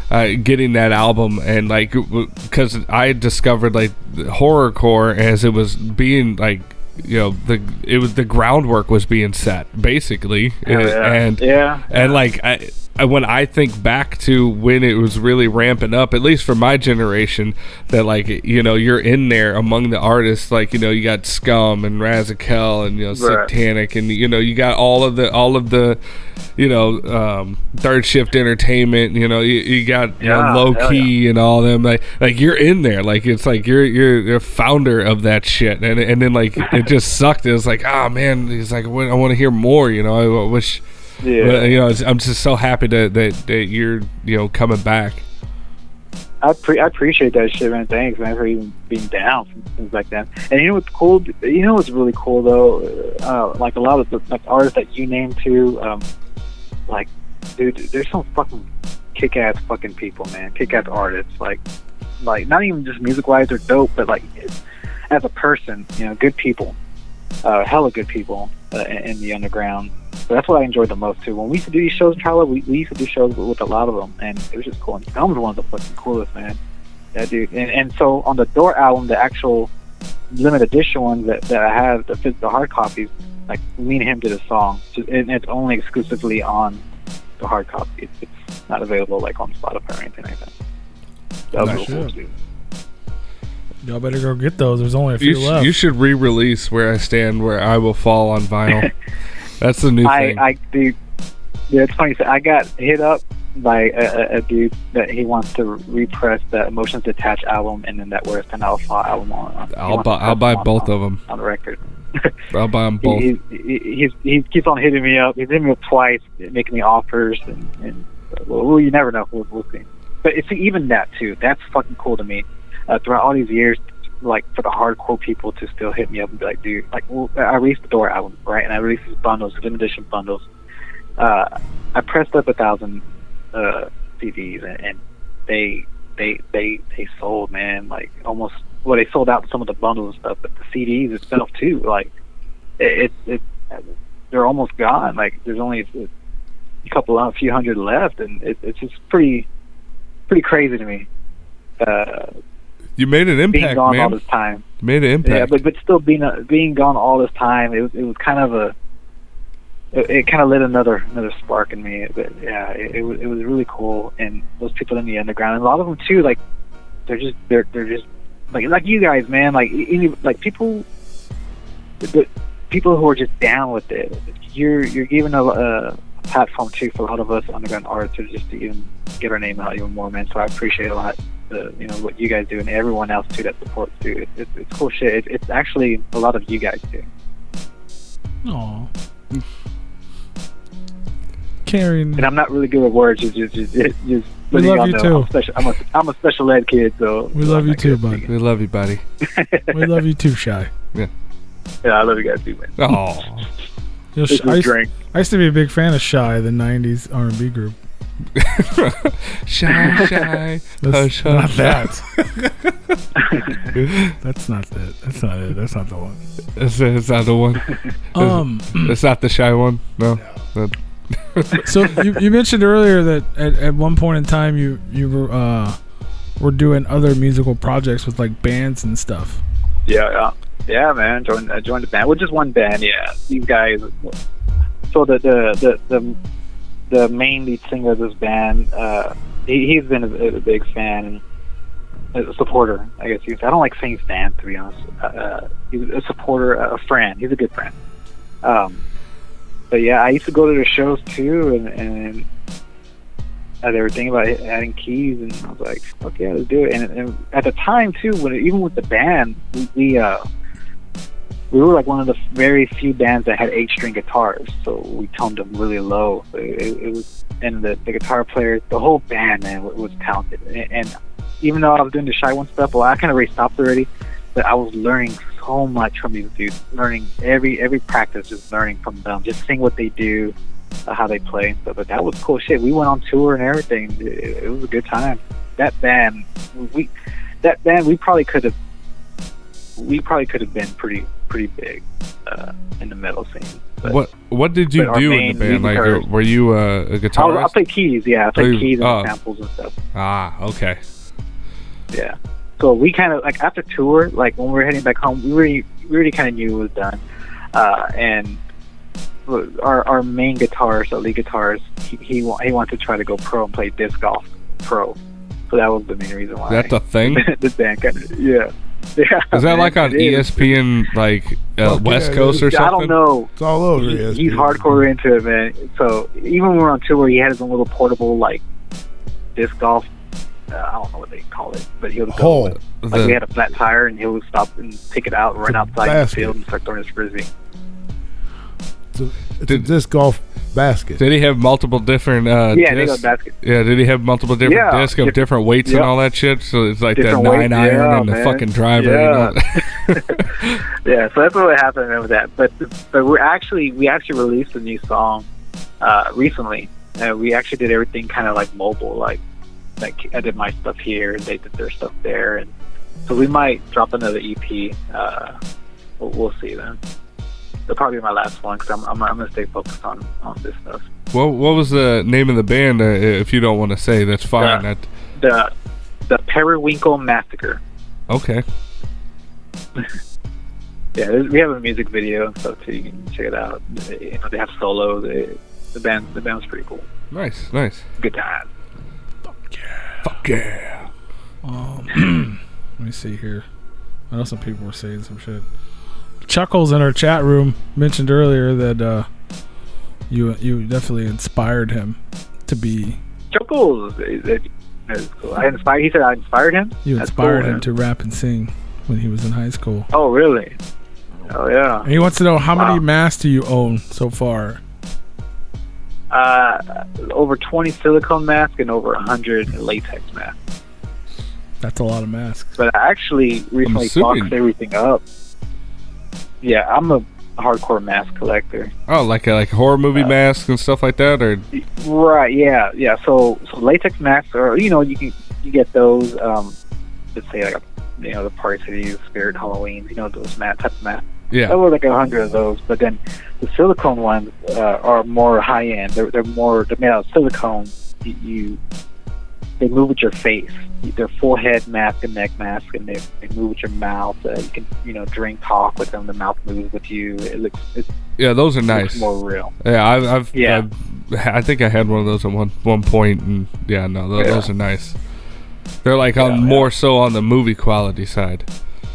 getting that album, and because I discovered horrorcore as it was being the groundwork was being set basically. And like when I think back to when it was really ramping up, at least for my generation, that like you're in there among the artists, like you got Scum and Razakel and Satanic, and you got all of the Third Shift Entertainment, you got Low Key and all them, like you're in there, like it's like you're a founder of that shit, and then like it just sucked. It was like, oh man, he's like, I want to hear more, I wish. Yeah, I'm just so happy that you're coming back. I appreciate that shit, man. Thanks, man, for even being down for things like that. And what's cool? What's really cool though? Like a lot of the artists that you named too. Like, dude, there's some fucking kick-ass fucking people, man. Kick-ass artists. Like not even just music-wise, they're dope, but like as a person, good people. Hella good people in the underground. So that's what I enjoyed the most too. When we used to do these shows in Charlotte, we used to do shows with a lot of them, and it was just cool. And Scum was one of the fucking coolest, man. That dude. And so on the Door album, the actual limited edition one that I have, the hard copies, like me and him did a song, and it's only exclusively on the hard copy. It's not available like on Spotify or anything like that. That was really cool too. Y'all better go get those. There's only a few left. You should re-release Where I Stand, Where I Will Fall on vinyl. That's the new thing. Dude, it's funny. So I got hit up by a dude that he wants to repress the Emotions Detached album and then that Where I Stand, I Will Fall album on. I'll buy both of them on the record. I'll buy them both. He keeps on hitting me up. He's hit me up twice, making me offers, and well, you never know. We'll see. But it's even that too. That's fucking cool to me. Throughout all these years, like for the hardcore people to still hit me up and be like, dude, like, well, I released the Door album, right? And I released these bundles, limited edition bundles. I pressed up 1,000 CDs, and they sold, man, like almost. Well, they sold out some of the bundles and stuff, but the CDs itself too, like they're almost gone. Like there's only a few hundred left, and it's just pretty crazy to me. You made an impact, being gone man. All this time. You made an impact. Yeah, but still being gone all this time, it was kind of it kind of lit another spark in me. But yeah, it was really cool. And those people in the underground, and a lot of them too, like they're just like you guys, man. Like people who are just down with it. You're giving a platform too for a lot of us underground artists to even get our name out even more, man. So I appreciate a lot. What you guys do, and everyone else too that supports too. It's cool shit. It's actually a lot of you guys too. Aww. Carrying. And I'm not really good with words. Just we love you too. I'm a special ed kid, so we love you too, buddy. We love you, buddy. We love you too, Shy. Yeah. Yeah, I love you guys too, man. Oh. I used to be a big fan of Shy, the '90s R&B group. Shy. That's not that. That's not it. That's not it. That's not the one. It's not the one. It's not the Shy one. No. So you mentioned earlier that at one point in time you were doing other musical projects with like bands and stuff. Yeah, man. I joined the band. Well, just one band. Yeah, these guys. So the main lead singer of this band, he's been a big fan and a supporter, I guess. I don't like saying fan, to be honest. He's a supporter, a friend. He's a good friend. But yeah, I used to go to the shows too, and they were thinking about adding keys, and I was like, fuck yeah, let's do it. And at the time too, even with the band, we were like one of the very few bands that had 8-string guitars, so we toned them really low. It was, and the guitar player, the whole band, man, was talented. And even though I was doing the Shy One stuff, well, I kind of already stopped already, but I was learning so much from these dudes. Learning every practice, just learning from them, just seeing what they do, how they play and stuff. But that was cool shit. We went on tour and everything. It was a good time. That band, we probably could have been pretty big in the metal scene. But, what did you do in the band? Like, were you a guitarist? I played keys. Yeah, I played keys and samples and stuff. Ah, okay. Yeah. So we kind of, like, after tour, like when we were heading back home, we already kind of knew it was done, and our main guitarist, our lead guitarist, he wants to try to go pro and play disc golf pro. So that was the main reason why. That's a thing? The band kind of, yeah. Is that like on ESPN, like West Coast or something? I don't know. It's all over ESPN. He's hardcore into it, man. So even when we were on tour, he had his own little portable, like, disc golf. I don't know what they call it, but he would go. Like, we had a flat tire, and he would stop and take it out and run outside the field and start throwing his frisbee. It's a disc golf basket. Did he have multiple different discs? Basket. Yeah, did he have multiple different discs of different weights and all that shit? So it's like that 9-iron and the fucking driver. Yeah. Yeah, so that's what happened with that. But we actually released a new song recently. We actually did everything kind of like mobile, like I did my stuff here and they did their stuff there, and so we might drop another EP. We'll see then. It'll probably be my last one because I'm gonna stay focused on this stuff. What was the name of the band? If you don't want to say, that's fine. The Periwinkle Massacre. Okay. Yeah, we have a music video and stuff too. You can check it out. They have solo. The band's pretty cool. Nice. Good time. Fuck yeah. Let me see here. I know some people were saying some shit. Chuckles in our chat room mentioned earlier that you definitely inspired him to be. Chuckles, that is cool. He said I inspired him. You inspired him to rap and sing when he was in high school. Oh really? Oh yeah. And he wants to know how many masks do you own so far? Over 20 silicone masks and over 100 latex masks. That's a lot of masks. But I actually recently boxed everything up. Yeah, I'm a hardcore mask collector. Oh, like horror movie masks and stuff like that, or right? Yeah. So latex masks, or you get those. Let's say like the Party City, Spirit, Halloween. Those type of masks. Yeah. There were like 100 of those, but then the silicone ones are more high end. They're made out of silicone. They move with your face. They're full head mask and neck mask, and they move with your mouth. You can drink, talk with them. The mouth moves with you. Those are nice. Looks more real. Yeah, I think I had one of those at one point, and those are nice. They're like more so on the movie quality side.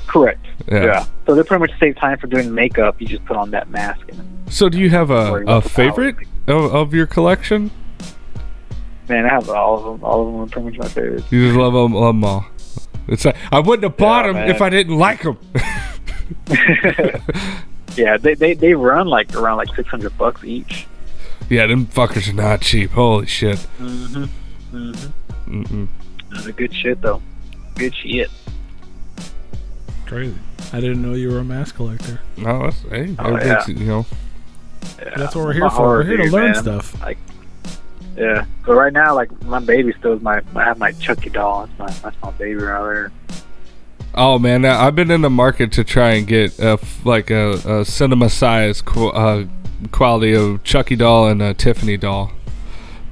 Correct. Yeah. So they pretty much save time for doing makeup. You just put on that mask. So do you have a favorite of your collection? Man, I have all of them. All of them are pretty much my favorites. You just love them all. It's like, I wouldn't have bought them if I didn't like them. Yeah, they run around like $600 each. Yeah, them fuckers are not cheap. Holy shit. They're good shit though. Good shit. Crazy. I didn't know you were a mask collector. No, that's that's what we're here for. We're here to learn stuff. Yeah. So right now, my baby still is I have my Chucky doll. That's my baby right there. Oh man, I've been in the market to try and get a cinema size quality of Chucky doll and a Tiffany doll,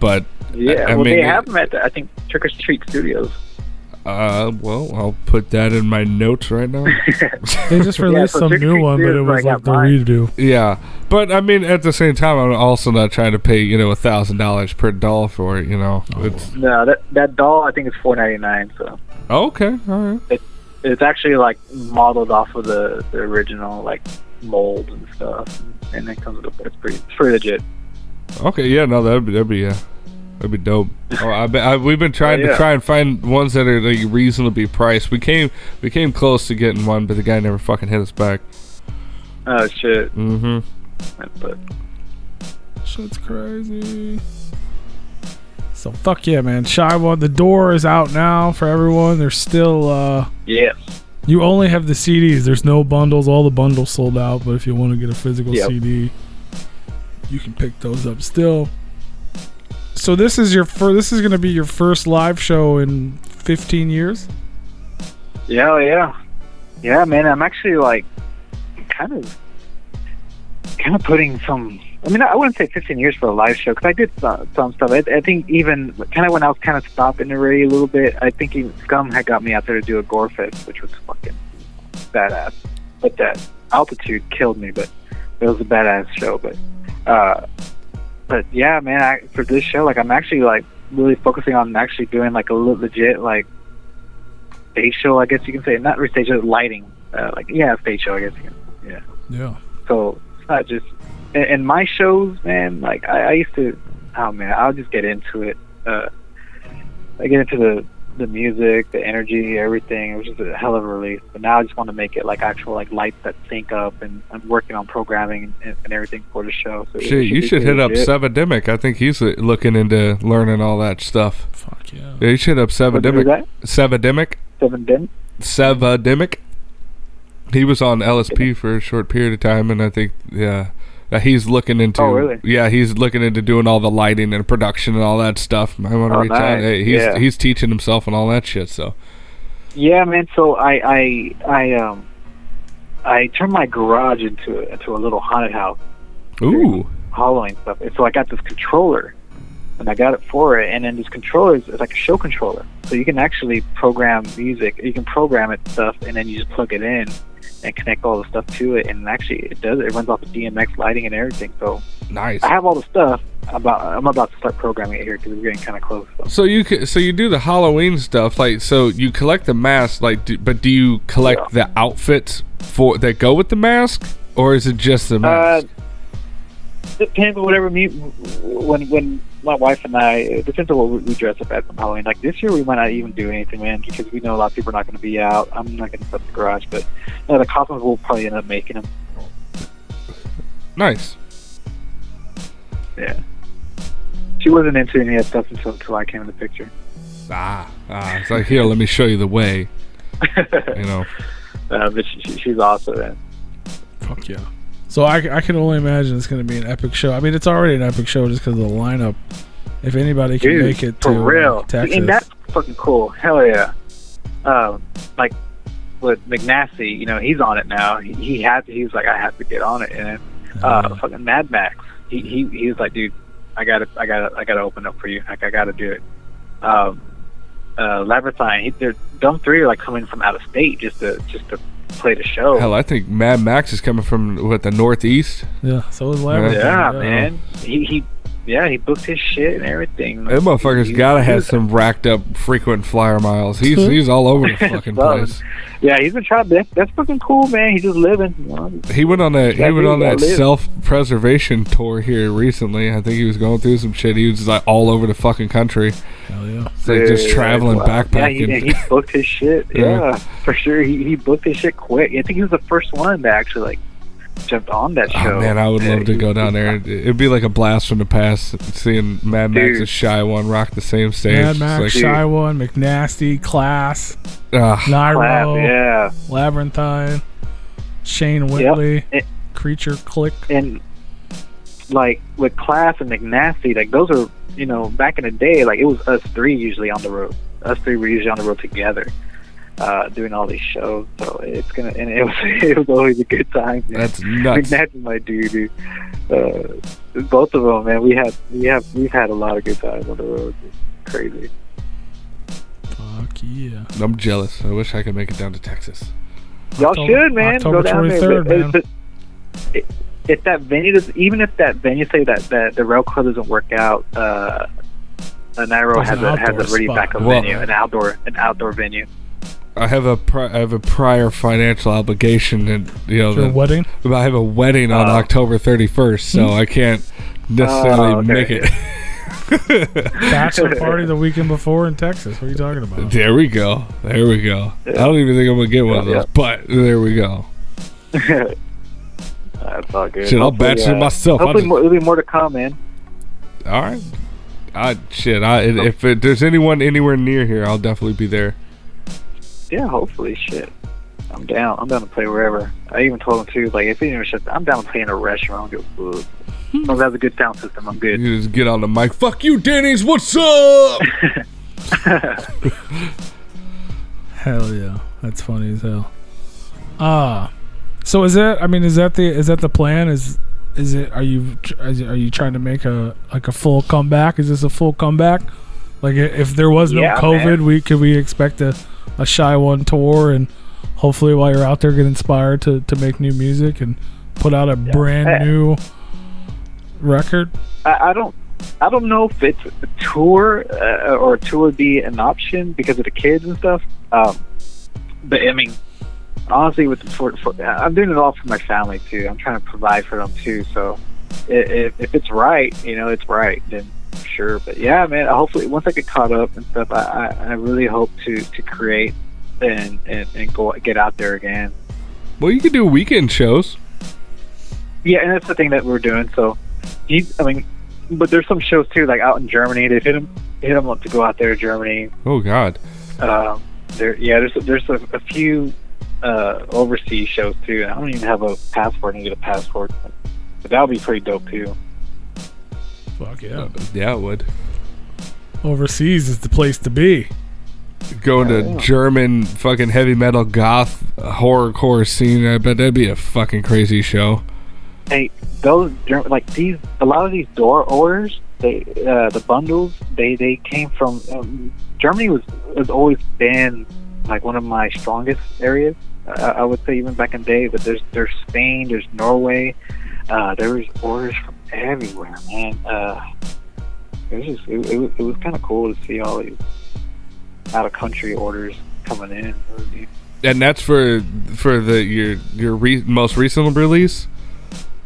but they have them at I think Trick or Treat Studios. Well, I'll put that in my notes right now. They just released some new one, but it was like the redo. Yeah, but I mean, at the same time, I'm also not trying to pay $1,000 per doll for it. No, that doll I think is $4.99. So. Okay, all right. It's actually modeled off of the original mold and stuff, and it comes with it's pretty legit. Okay, yeah, no, that'd be dope. We've been trying to find ones that are reasonably priced. We came close to getting one, but the guy never fucking hit us back. Oh shit. But shit's crazy. So fuck yeah, man. Shy One, the door is out now for everyone. There's still yes. You only have the CDs. There's no bundles. All the bundles sold out. But if you want to get a physical CD, you can pick those up still. So this is this is going to be your first live show in 15 years? Yeah, man. I'm actually kind of putting some. I mean, I wouldn't say 15 years for a live show because I did some stuff. I think even kind of when I was kind of stopping already a little bit, I think even Scum had got me out there to do a gore fest, which was fucking badass. But Altitude killed me, but it was a badass show. But yeah, man, for this show, like, I'm actually like really focusing on actually doing like a legit like stage show, I guess you can say. Not really stage show, lighting. Stage show, I guess you can. Yeah. So it's not just in my shows, man. Like I used to, I'll just get into it. I get into the music, the energy, everything. It was just a hell of a release. But now I just want to make it like actual like lights that sync up, and I'm working on programming and everything for the show. So shit, you should hit up Sevademic. I think he's looking into learning all that stuff. Fuck yeah. Yeah, you should hit up Sevademic. Sevademic. He was on LSP for a short period of time, and I think he's looking into. Oh, really? Yeah, he's looking into doing all the lighting and production and all that stuff. I want to reach out. Hey, he's teaching himself and all that shit. So. Yeah, man. So I turned my garage into a little haunted house. Ooh. Halloween stuff. And so I got this controller, and I got it for it. And then this controller is like a show controller, so you can actually program music. You can program it stuff, and then you just plug it in and connect all the stuff to it, and actually it runs off of DMX lighting and everything. So nice. I have all the stuff. I'm about to start programming it here because we're getting kind of close. So you do the Halloween stuff, like, so you collect the mask, like, but do you collect the outfits that go with the mask, or is it just the mask? Depends on whatever when my wife and I, it depends on what we dress up as on Halloween. Like this year, we might not even do anything, man, because we know a lot of people are not going to be out. I'm not going to set the garage, but the costumes we'll probably end up making them. Nice. Yeah. She wasn't into any of that stuff until I came in the picture. It's like, here, let me show you the way. You know. But she's awesome, man. Fuck yeah. So I can only imagine it's going to be an epic show. I mean, it's already an epic show just because of the lineup. If anybody can make it to real. Texas. And that's fucking cool. Hell yeah. Like with McNasty, you know, he's on it now. He was like, I have to get on it. And then fucking Mad Max, he was like, dude, I gotta open up for you. Like, I gotta do it. Labyrinthine, them three are like coming from out of state just to play the show. Hell, I think Mad Max is coming from the Northeast. Yeah, so is Labyrinthine. Yeah, man. He booked his shit and everything. That motherfucker's gotta have some racked up frequent flyer miles. He's all over the fucking place. Yeah, he's been trying. That's fucking cool, man. He's just living. You know? He went on that self-preservation tour here recently. I think he was going through some shit. He was just like all over the fucking country. Hell yeah. It's like just traveling, backpacking. Yeah, he booked his shit. Yeah, for sure. He booked his shit quick. I think he was the first one to actually like jumped on that show. Oh man, I would love to go down there. It'd be like a blast from the past, seeing Mad Max and Shy One rock the same stage. Mad Max, Shy One, McNasty, Class, Nairo, Labyrinthine, Shane Whitley, Creature Click. And like with Class and McNasty, like those are, you know, back in the day, like it was us three usually on the road. Us three were usually on the road together. Doing all these shows, so it was always a good time. Man. That's nuts. That's my dude. Both of them, man. We've had a lot of good times on the road. It's crazy. Fuck yeah. I'm jealous. I wish I could make it down to Texas. Y'all should, man. October Go down 23rd, there. man. If that venue even if that venue say that the rail club doesn't work out, Nairo has a really backup venue, an outdoor venue. I have a prior financial obligation, and your wedding. I have a wedding on October 31st, so I can't necessarily make it. Bachelor party the weekend before in Texas. What are you talking about? There we go. Yeah. I don't even think I'm gonna get one of those, but there we go. That's all good. Shit, I'll bachelor myself. Hopefully, there'll be more to come, man. All right. If there's anyone anywhere near here, I'll definitely be there. Yeah, hopefully. Shit, I'm down. I'm down to play wherever. I even told him too. Like, if anyone should, I'm down to play in a restaurant. Go food. As long as it has a good sound system, I'm good. You just get on the mic. Fuck you, Denny's. What's up? Hell yeah, that's funny as hell. So is that the plan? Are you trying to make a full comeback? Is this a full comeback? Like, if there was no COVID, could we expect a Shy One tour and hopefully while you're out there, get inspired to make new music and put out a brand new record. I don't know if it's a tour or a tour would be an option because of the kids and stuff. But I mean, honestly, I'm doing it all for my family too. I'm trying to provide for them too. So if it's right, it's right, then sure. But yeah, man, hopefully once I get caught up and stuff, I really hope to create and go get out there again. Well, you could do weekend shows. Yeah, and that's the thing that we're doing. So, but there's some shows too, like out in Germany. They've hit them up to go out there to Germany. Oh God. There's a few overseas shows too. I don't even have a passport. I need to get a passport, but that would be pretty dope too. Fuck yeah. Yeah, it would. Overseas is the place to be. Going to German fucking heavy metal goth horrorcore scene. I bet that'd be a fucking crazy show. Hey, those a lot of these door orders, the bundles, they came from Germany. has always been like one of my strongest areas. I would say even back in the day. But there's Spain, there's Norway. There was orders from everywhere, man. It was kind of cool to see all these out of country orders coming in. And that's for your most recent release.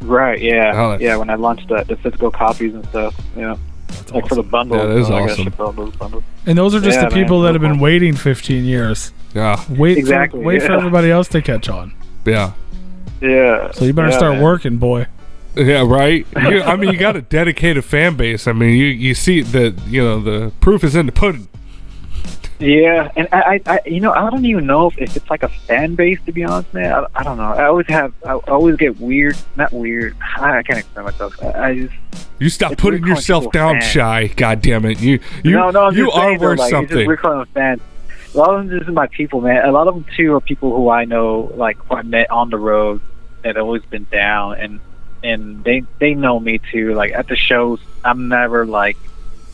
Right, yeah. Oh, yeah, when I launched the physical copies and stuff, That's like awesome. for the bundles. Yeah, that is I gotta awesome. ship all those bundles. And those are just the people man, that have been waiting 15 years. Yeah. Wait for everybody else to catch on. Yeah. Yeah. So you better start working, boy. Yeah, right. You got a dedicated fan base. I mean, you see that the proof is in the pudding. Yeah, and I don't even know if it's like a fan base, to be honest, man. I don't know. I always get weird. Not weird. I can't explain myself. You stop putting yourself down, Shy. God damn it. You are worth something. It's just weird calling them fans. A lot of them just my people, man. A lot of them too are people who I know, like who I met on the road, that have always been down, and they know me too. Like at the shows, I'm never like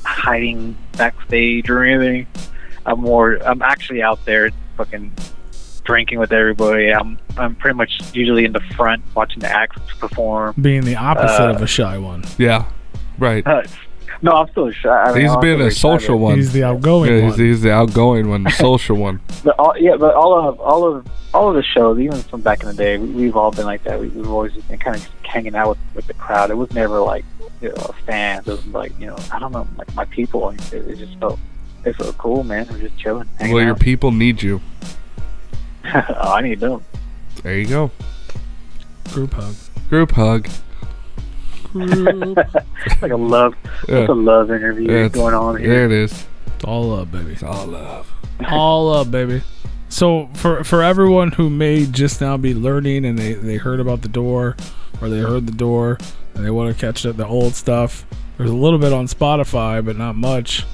hiding backstage or anything. I'm actually out there fucking drinking with everybody. I'm pretty much usually in the front watching the acts perform. Being the opposite of a shy one. Yeah, right. No, I'm still shy. He's been a social one. He's the outgoing one. He's the outgoing one, the social one. But all of the shows, even from back in the day, we've all been like that. We've always been kind of hanging out with the crowd. It was never like a fan. It was like I don't know, like my people. It just felt. It's so cool, man. We're just chilling. Well, your people need you. Oh, I need them. There you go. Group hug. Group hug. It's like a love. It's a love interview going on here. There it is. It's all love, baby. It's all love. All love, baby. So for everyone who may just now be learning and they heard about the door or they heard the door and they want to catch the old stuff, there's a little bit on Spotify, but not much.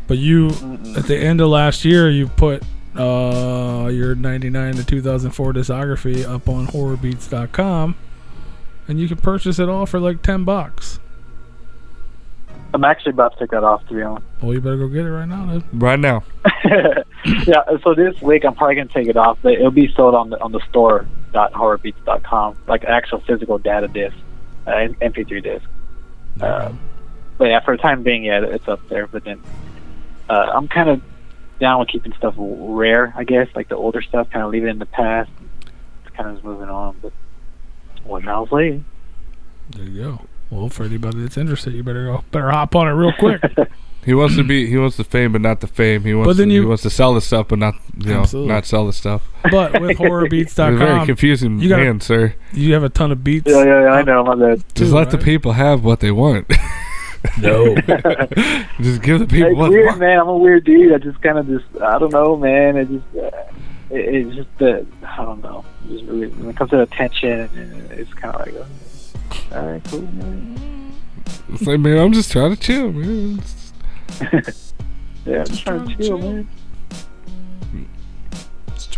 But you, at the end of last year, you put your 99 to 2004 discography up on horrorbeats.com, and you can purchase it all for like $10. I'm actually about to take that off, to be honest. Well, you better go get it right now, then. Right now. Yeah. So this week, I'm probably gonna take it off. But it'll be sold on the store.horrorbeats.com, like actual physical data disc, MP3 disc. But yeah, for the time being, it's up there. But then. I'm kind of down with keeping stuff rare, I guess, like the older stuff, kind of leave it in the past. It's kind of just moving on, but what else later? There you go. Well, for anybody that's interested, you better hop on it real quick. He wants the fame, but not the fame. He wants to sell the stuff, but not not sell the stuff. But with horrorbeats.com, it's a very confusing man, sir. You have a ton of beats. Yeah, I know. My bad. Just let the people have what they want. No. Just give the people what weird, they want. man. I'm a weird dude. I don't know, man. It's just I don't know. Just really, when it comes to attention, it's kind of like, all right, cool, man. It's like, man, I'm just trying to chill, man. Yeah, I'm just trying to chill, man.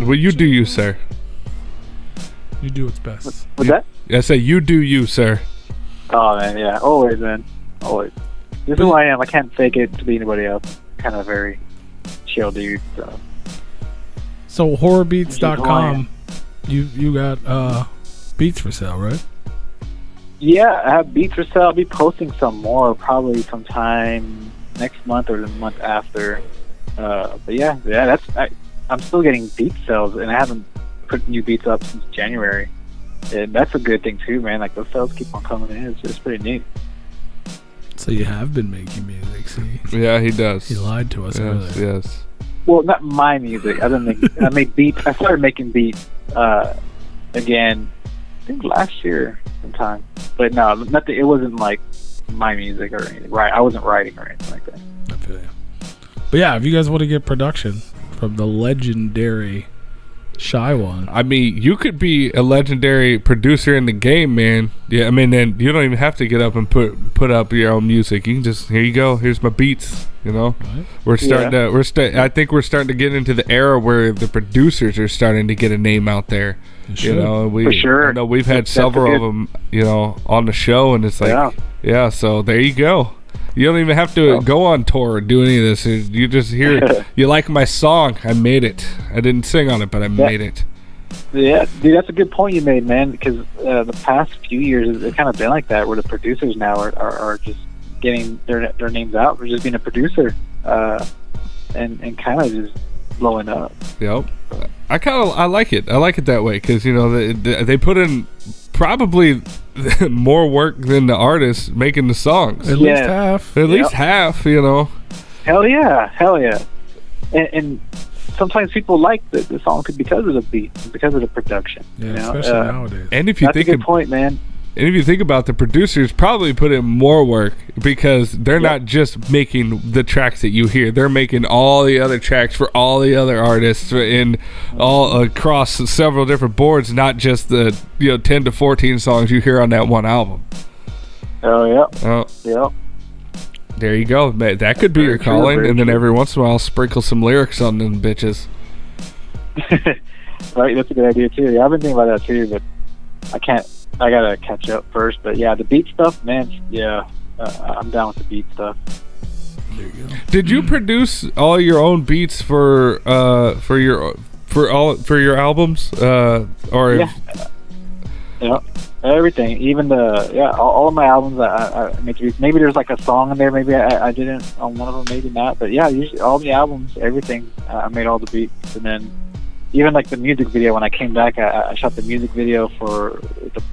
Well, you do you, sir. You do what's best. What's that? I say you do you, sir. Oh, man, yeah. Always, man. Always. This is who I am. I can't fake it to be anybody else. Kind of very chill dude. So horrorbeats.com, you got beats for sale, right? Yeah, I have beats for sale. I'll be posting some more probably sometime next month or the month after. But yeah, I'm still getting beat sales, and I haven't put new beats up since January. And that's a good thing too, man. Like those sales keep on coming in. It's pretty neat. So you have been making music, see? Yeah, he does. He lied to us earlier. Yes. Well, not my music. I made beats. I started making beats again, I think last year sometime. But no, nothing. It wasn't like my music or anything. Right? I wasn't writing or anything like that. I feel you. But yeah, if you guys want to get production from the legendary Shy One, I mean, you could be a legendary producer in the game, man. Yeah, I mean, then you don't even have to get up and put up your own music. You can just, here you go, here's my beats. You know, right. I think we're starting to get into the era where the producers are starting to get a name out there. You know, for sure. I know we've had several of them, you know, on the show, and it's like, yeah. So there you go. You don't even have to go on tour or do any of this. You just hear, you like my song, I made it. I didn't sing on it, but I made it. Yeah, dude, that's a good point you made, man, because the past few years, it's kind of been like that, where the producers now are just getting their names out for just being a producer and kind of just blowing up. Yep. I like it. I like it that way because, you know, they put in probably more work than the artists making the songs. At least half. At least half, you know. Hell yeah. And sometimes people like the song because of the beat, because of the production. Yeah, you know? especially nowadays. And if you that's a good point, man. And if you think about the producers, probably put in more work because they're not just making the tracks that you hear; they're making all the other tracks for all the other artists in all across several different boards, not just the 10 to 14 songs you hear on that one album. Oh yeah. Oh yeah. There you go. That could be your calling, and then every once in a while, sprinkle some lyrics on them bitches. Right, that's a good idea too. Yeah, I've been thinking about that too, but I can't. I gotta catch up first, but yeah, the beat stuff, man. Yeah, I'm down with the beat stuff. There you go. Did you produce all your own beats for your albums? Yeah, everything, even all of my albums. I make beats. Maybe there's like a song in there. Maybe I didn't on one of them. Maybe not. But yeah, usually all the albums, everything. I made all the beats, and then even like the music video. When I came back, I shot the music video for the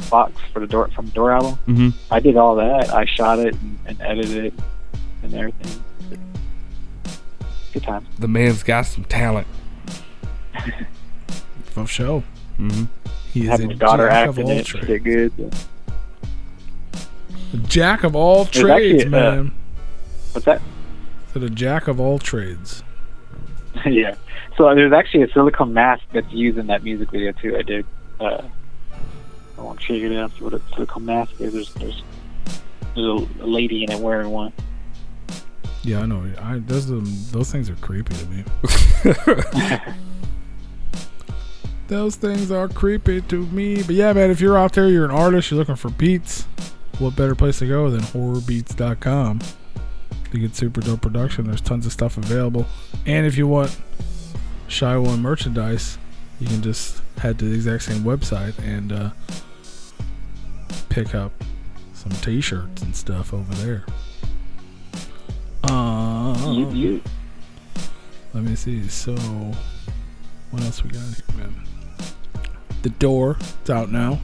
box for the Door album. Mm-hmm. I did all that. I shot it and edited it and everything. Good time. The man's got some talent. For sure. Mm-hmm. He is having a a daughter jack of acting all it. trades. Did good. The jack of all trades, actually, man. What's that? So the jack of all trades. Yeah. So there's actually a silicone mask that's used in that music video too. I did. I want to show you guys what a silicone mask is. There's a lady in it wearing one. Yeah, I know. Those things are creepy to me. Those things are creepy to me. But yeah, man, if you're out there, you're an artist, you're looking for beats, what better place to go than horrorbeats.com to get super dope production. There's tons of stuff available. And if you want Shy One merchandise, you can just head to the exact same website and pick up some t-shirts and stuff over there. Let me see. So what else we got here, man? The Door, it's out now.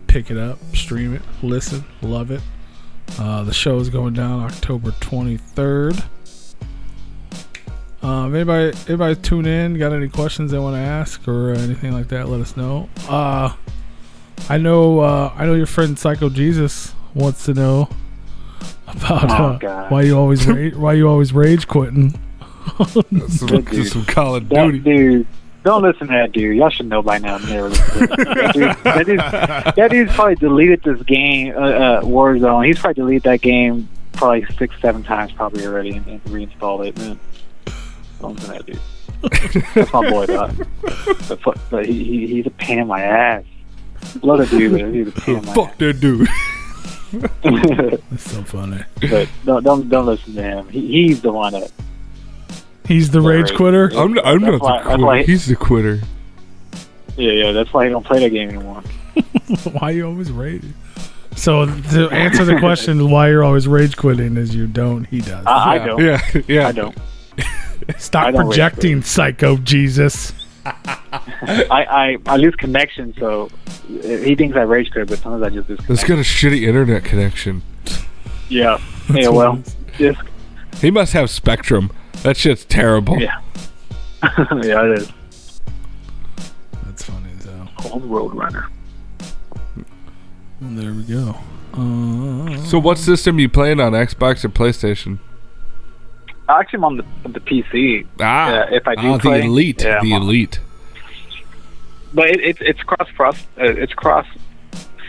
Pick it up, stream it, listen, love it. The show is going down October 23rd. Anybody tune in, got any questions they want to ask or anything like that, let us know. I know your friend Psycho Jesus wants to know about why you always rage quitting. some Call of That Duty. dude, don't listen to that dude. Y'all should know by now. Never listen to that dude's probably deleted this game, Warzone. He's probably deleted that game probably 6-7 times probably already and reinstalled it. Man, don't listen to that dude. That's my boy, dog. But he's a pain in my ass. Love that dude, but he's a pain in my Fuck ass. that dude. That's so funny. But don't listen to him. He's the one that He's the rage quitter. I'm not the quitter. He's the quitter. Yeah. That's why he don't play that game anymore. Why you always rage? So to answer the question, why you're always rage quitting is you don't. He does. I don't. Yeah. I don't. Stop projecting, psycho Jesus. I lose connection, so he thinks I rage quit, but sometimes I just lose connection. He's got a shitty internet connection. Yeah. Yeah. Well, just. He must have Spectrum. That shit's terrible. Yeah. Yeah, it is. That's funny though. Cold Roadrunner. Well, there we go. So what system you playing on, Xbox or PlayStation? Actually, I'm on the PC. If I do play, the Elite. The Elite. But it's cross. It's cross.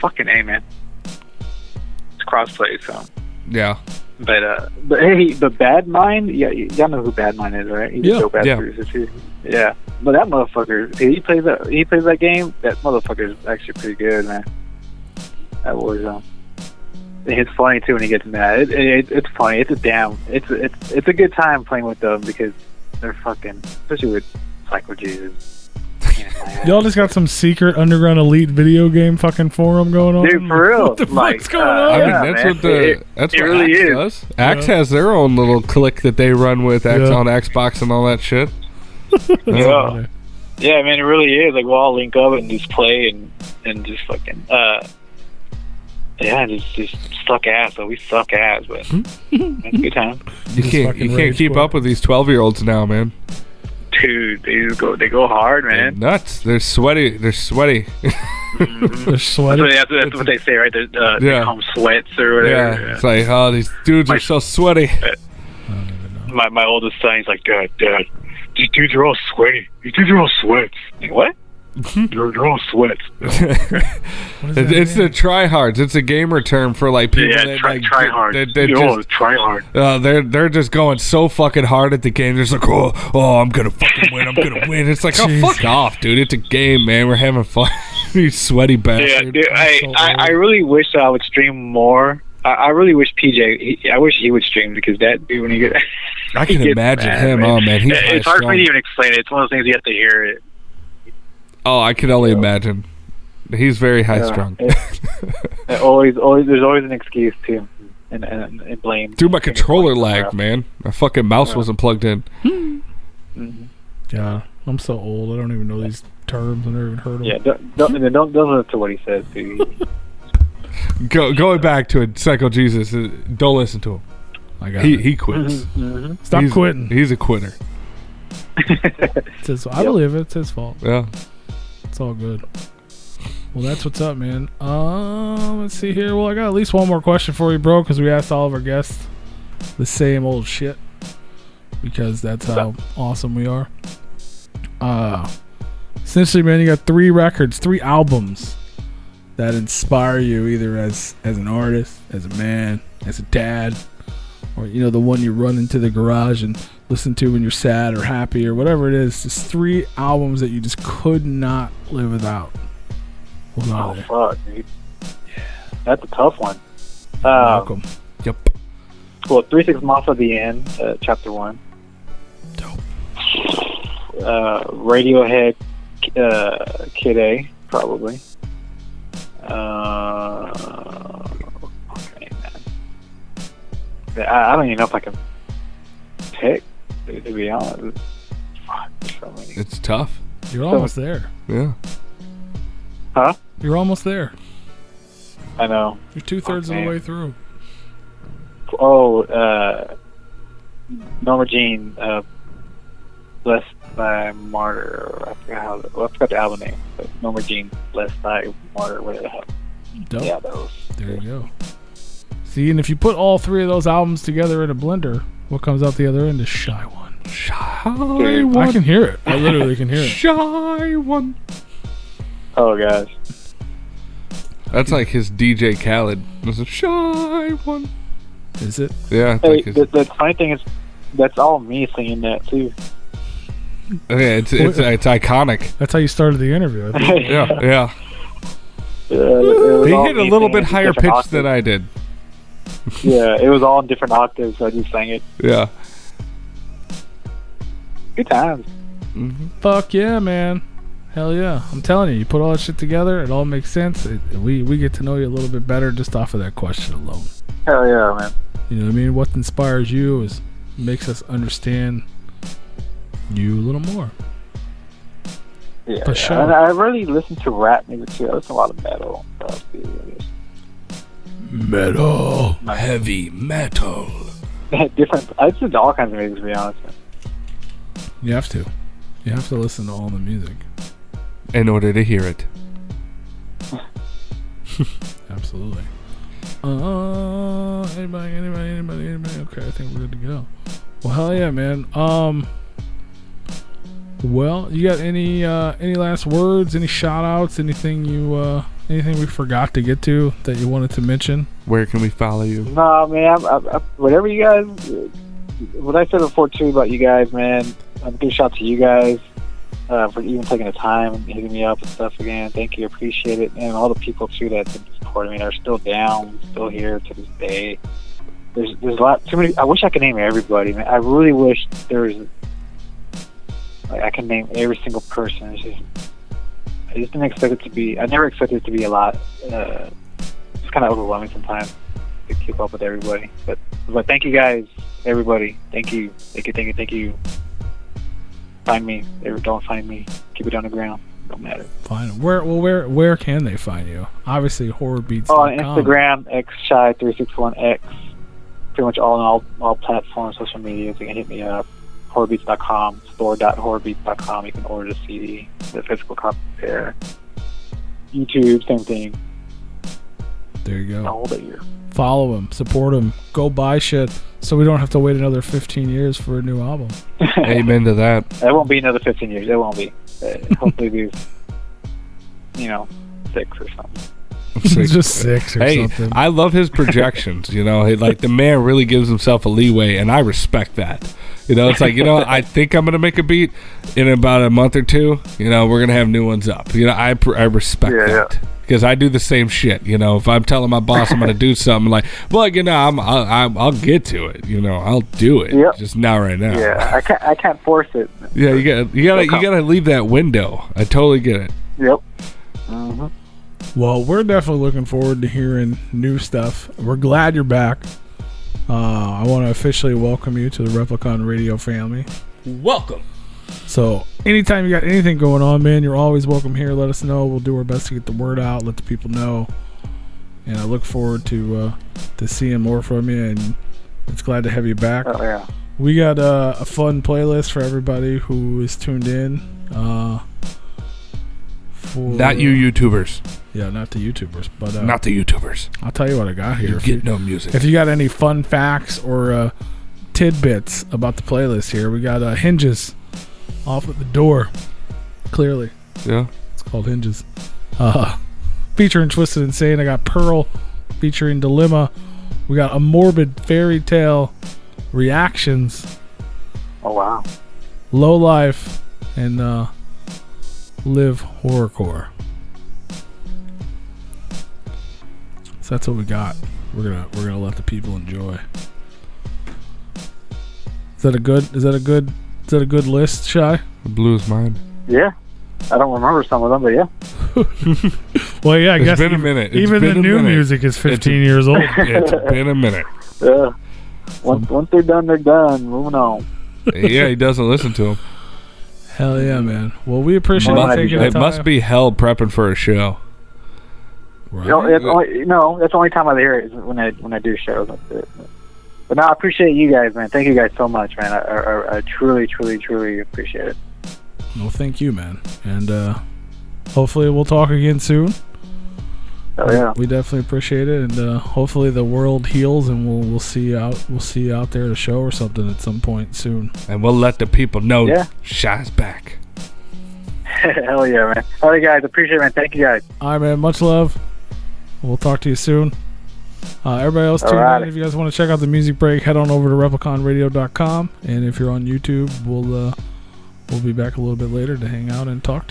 Fucking A, man. It's cross-play, so. Yeah. But hey, the Bad Mind, y'all know who Bad Mind is, right? He's a dope ass producer too. Yeah, but that motherfucker, he plays that game. That motherfucker is actually pretty good, man. That Warzone. It's funny too when he gets mad. It's funny. It's a good time playing with them because they're fucking, especially with Psycho Jesus. Y'all just got some secret underground elite video game fucking forum going on? Dude, for real. What the fuck's going on? I mean, that's what really Axe is. does. Axe has their own little clique that they run with on Xbox and all that shit. Yeah. Yeah, man, it really is. Like, we'll all link up and just play and just fucking, just suck ass. So we suck ass, but it's a good time. You can't keep up with these 12-year-olds now, man. Dude, they go hard, man. They're nuts. They're sweaty. Mm-hmm. They're sweaty. That's what they say, right? They call them sweats or whatever. Yeah. It's like, oh, these dudes are so sweaty. My oldest son, he's like, Dad, these dudes are all sweaty. These dudes are all sweats. Like, what? They're all sweats. It's the tryhards. It's a gamer term for like people that try hard. Try hard. They're just going so fucking hard at the game. They're just like, oh, I'm gonna fucking win. I'm gonna win. It's like, oh, fuck off, dude. It's a game, man. We're having fun. You sweaty bastard. Yeah, dude, I really wish I would stream more. I really wish PJ. I wish he would stream because that dude, when he gets, I can imagine him. Man. Oh man, it's hard for me to even explain it. It's one of those things you have to hear it. Oh, I can only imagine. He's very high strung. There's always an excuse too, and blame. Dude, my controller lagged, man. My fucking mouse wasn't plugged in. Mm-hmm. Yeah, I'm so old. I don't even know these terms. I never even heard of them. Yeah, don't listen to what he says, dude. Going back to it, Psycho Jesus. Don't listen to him. He quits. Mm-hmm. Stop quitting. He's a quitter. I believe it's his fault. Yeah. It's all good. Well, that's what's up, man. Let's see here. Well, I got at least one more question for you, bro, because we asked all of our guests the same old shit because that's how awesome we are. Essentially, man, you got 3 records, 3 albums that inspire you either as an artist, as a man, as a dad, or the one you run into the garage and listen to when you're sad or happy or whatever it is. Just 3 albums that you just could not live without. Oh fuck, dude. Yeah, that's a tough one. Welcome. Yep. Well, 3 6 Mafia The End, Chapter 1. Dope. Radiohead, Kid A, probably. Okay, man. I don't even know if I can pick, to be honest. Fuck, so many. It's tough. You're almost there. Yeah. Huh? You're almost there. I know. You're 2/3 of the way through. Oh, Norma Jean, Blessed by Martyr. I forgot the album name. But Norma Jean, Blessed by Martyr, whatever the hell. Dope. Yeah, those. There you go. See, and if you put all 3 of those albums together in a blender, what comes out the other end is Shy One. Shy One. I can hear it. I literally can hear it. Shy One. Oh, gosh. That's like his DJ Khaled. It's a Shy One. Is it? Yeah. Hey, the funny thing is, that's all me singing that, too. Yeah, it's iconic. That's how you started the interview, I think. Yeah. He hit a little bit higher pitch than I did. Yeah, it was all in different octaves, so I just sang it. Yeah. Good times. Mm-hmm. Fuck yeah, man. Hell yeah. I'm telling you, you put all that shit together, it all makes sense. We get to know you a little bit better just off of that question alone. Hell yeah, man. You know what I mean? What inspires you makes us understand you a little more. Yeah. For sure. And I really listen to rap music too. I listen to a lot of metal. Metal. Heavy metal. Different. I listen to all kinds of music, to be honest. You have to. You have to listen to all the music. In order to hear it. Absolutely. Anybody? Okay, I think we're good to go. Well, hell yeah, man. Well, you got any last words, any shout outs, anything we forgot to get to that you wanted to mention? Where can we follow you? Nah, man, whatever you guys, what I said before too about you guys, man, a big shout to you guys for even taking the time and hitting me up and stuff again. Thank you, appreciate it. And all the people too that's been supporting me, they're still down, still here to this day. There's a lot, too many. I wish I could name everybody, man. I really wish there was, I can name every single person. I just didn't expect it to be. I never expected it to be a lot. It's kind of overwhelming sometimes to keep up with everybody. But thank you guys, everybody. Thank you. Find me. Don't find me. Keep it on the ground. Don't matter. Fine. Where can they find you? Obviously, horrorbeats.com. Oh, on Instagram, xshy361x. Pretty much all platforms, social media. You can hit me up. Horrorbeats.com, store.horrorbeats.com. You can order the CD, the physical copy there. YouTube, same thing. There you go. All the year. Follow him, support him, go buy shit so we don't have to wait another 15 years for a new album. Amen to that. It won't be another 15 years. It won't be. Hopefully be, 6 or something. Just 6 or something. I love his projections. Like the man really gives himself a leeway, and I respect that. It's like, I think I'm gonna make a beat in about a month or two. We're gonna have new ones up. I respect that because I do the same shit. If I'm telling my boss I'm gonna do something, like, well, I'll get to it. I'll do it. Yep. Just not right now. Yeah, I can't force it. Yeah, you gotta leave that window. I totally get it. Yep. Mm-hmm. Well, we're definitely looking forward to hearing new stuff. We're glad you're back. I want to officially welcome you to the Replicon Radio family. Welcome. So, anytime you got anything going on, man, you're always welcome here. Let us know. We'll do our best to get the word out, let the people know. And I look forward to seeing more from you, and it's glad to have you back. Oh, yeah. We got a fun playlist for everybody who is tuned in. Not you YouTubers. Yeah, not the YouTubers, but not the YouTubers. I'll tell you what I got here. You get no music. If you got any fun facts or tidbits about the playlist here, we got Hinges off at the door. Clearly, yeah, it's called Hinges. Featuring Twisted Insane, I got Pearl featuring Dilemma. We got A Morbid Fairy Tale Reactions. Oh wow. Low Life and Live Horrorcore. So that's what we got. We're gonna let the people enjoy. Is that a good list, Shy? It blew his mind. Yeah. I don't remember some of them, but yeah. Well, yeah, I guess it's been a minute. Even the new music is 15 years old. It's been a minute. Yeah. Once they're done, they're done. Moving on. Yeah, he doesn't listen to them. Hell yeah, man. Well, we appreciate you taking the time. It must be hell prepping for a show. Right. That's the only time I hear it is when I do shows. That's it. But no, I appreciate you guys, man. Thank you guys so much, man. I truly, truly, truly appreciate it. Well, thank you, man. And hopefully we'll talk again soon. Oh yeah. We definitely appreciate it, and hopefully the world heals, and we'll see you out. We'll see you out there at a show or something at some point soon. And we'll let the people know Shy's back. Hell yeah, man. All right, guys. Appreciate it, man. Thank you, guys. All right, man. Much love. We'll talk to you soon. Everybody else tune in. If you guys want to check out the music break, head on over to repliconradio.com. And if you're on YouTube, we'll be back a little bit later to hang out and talk to you.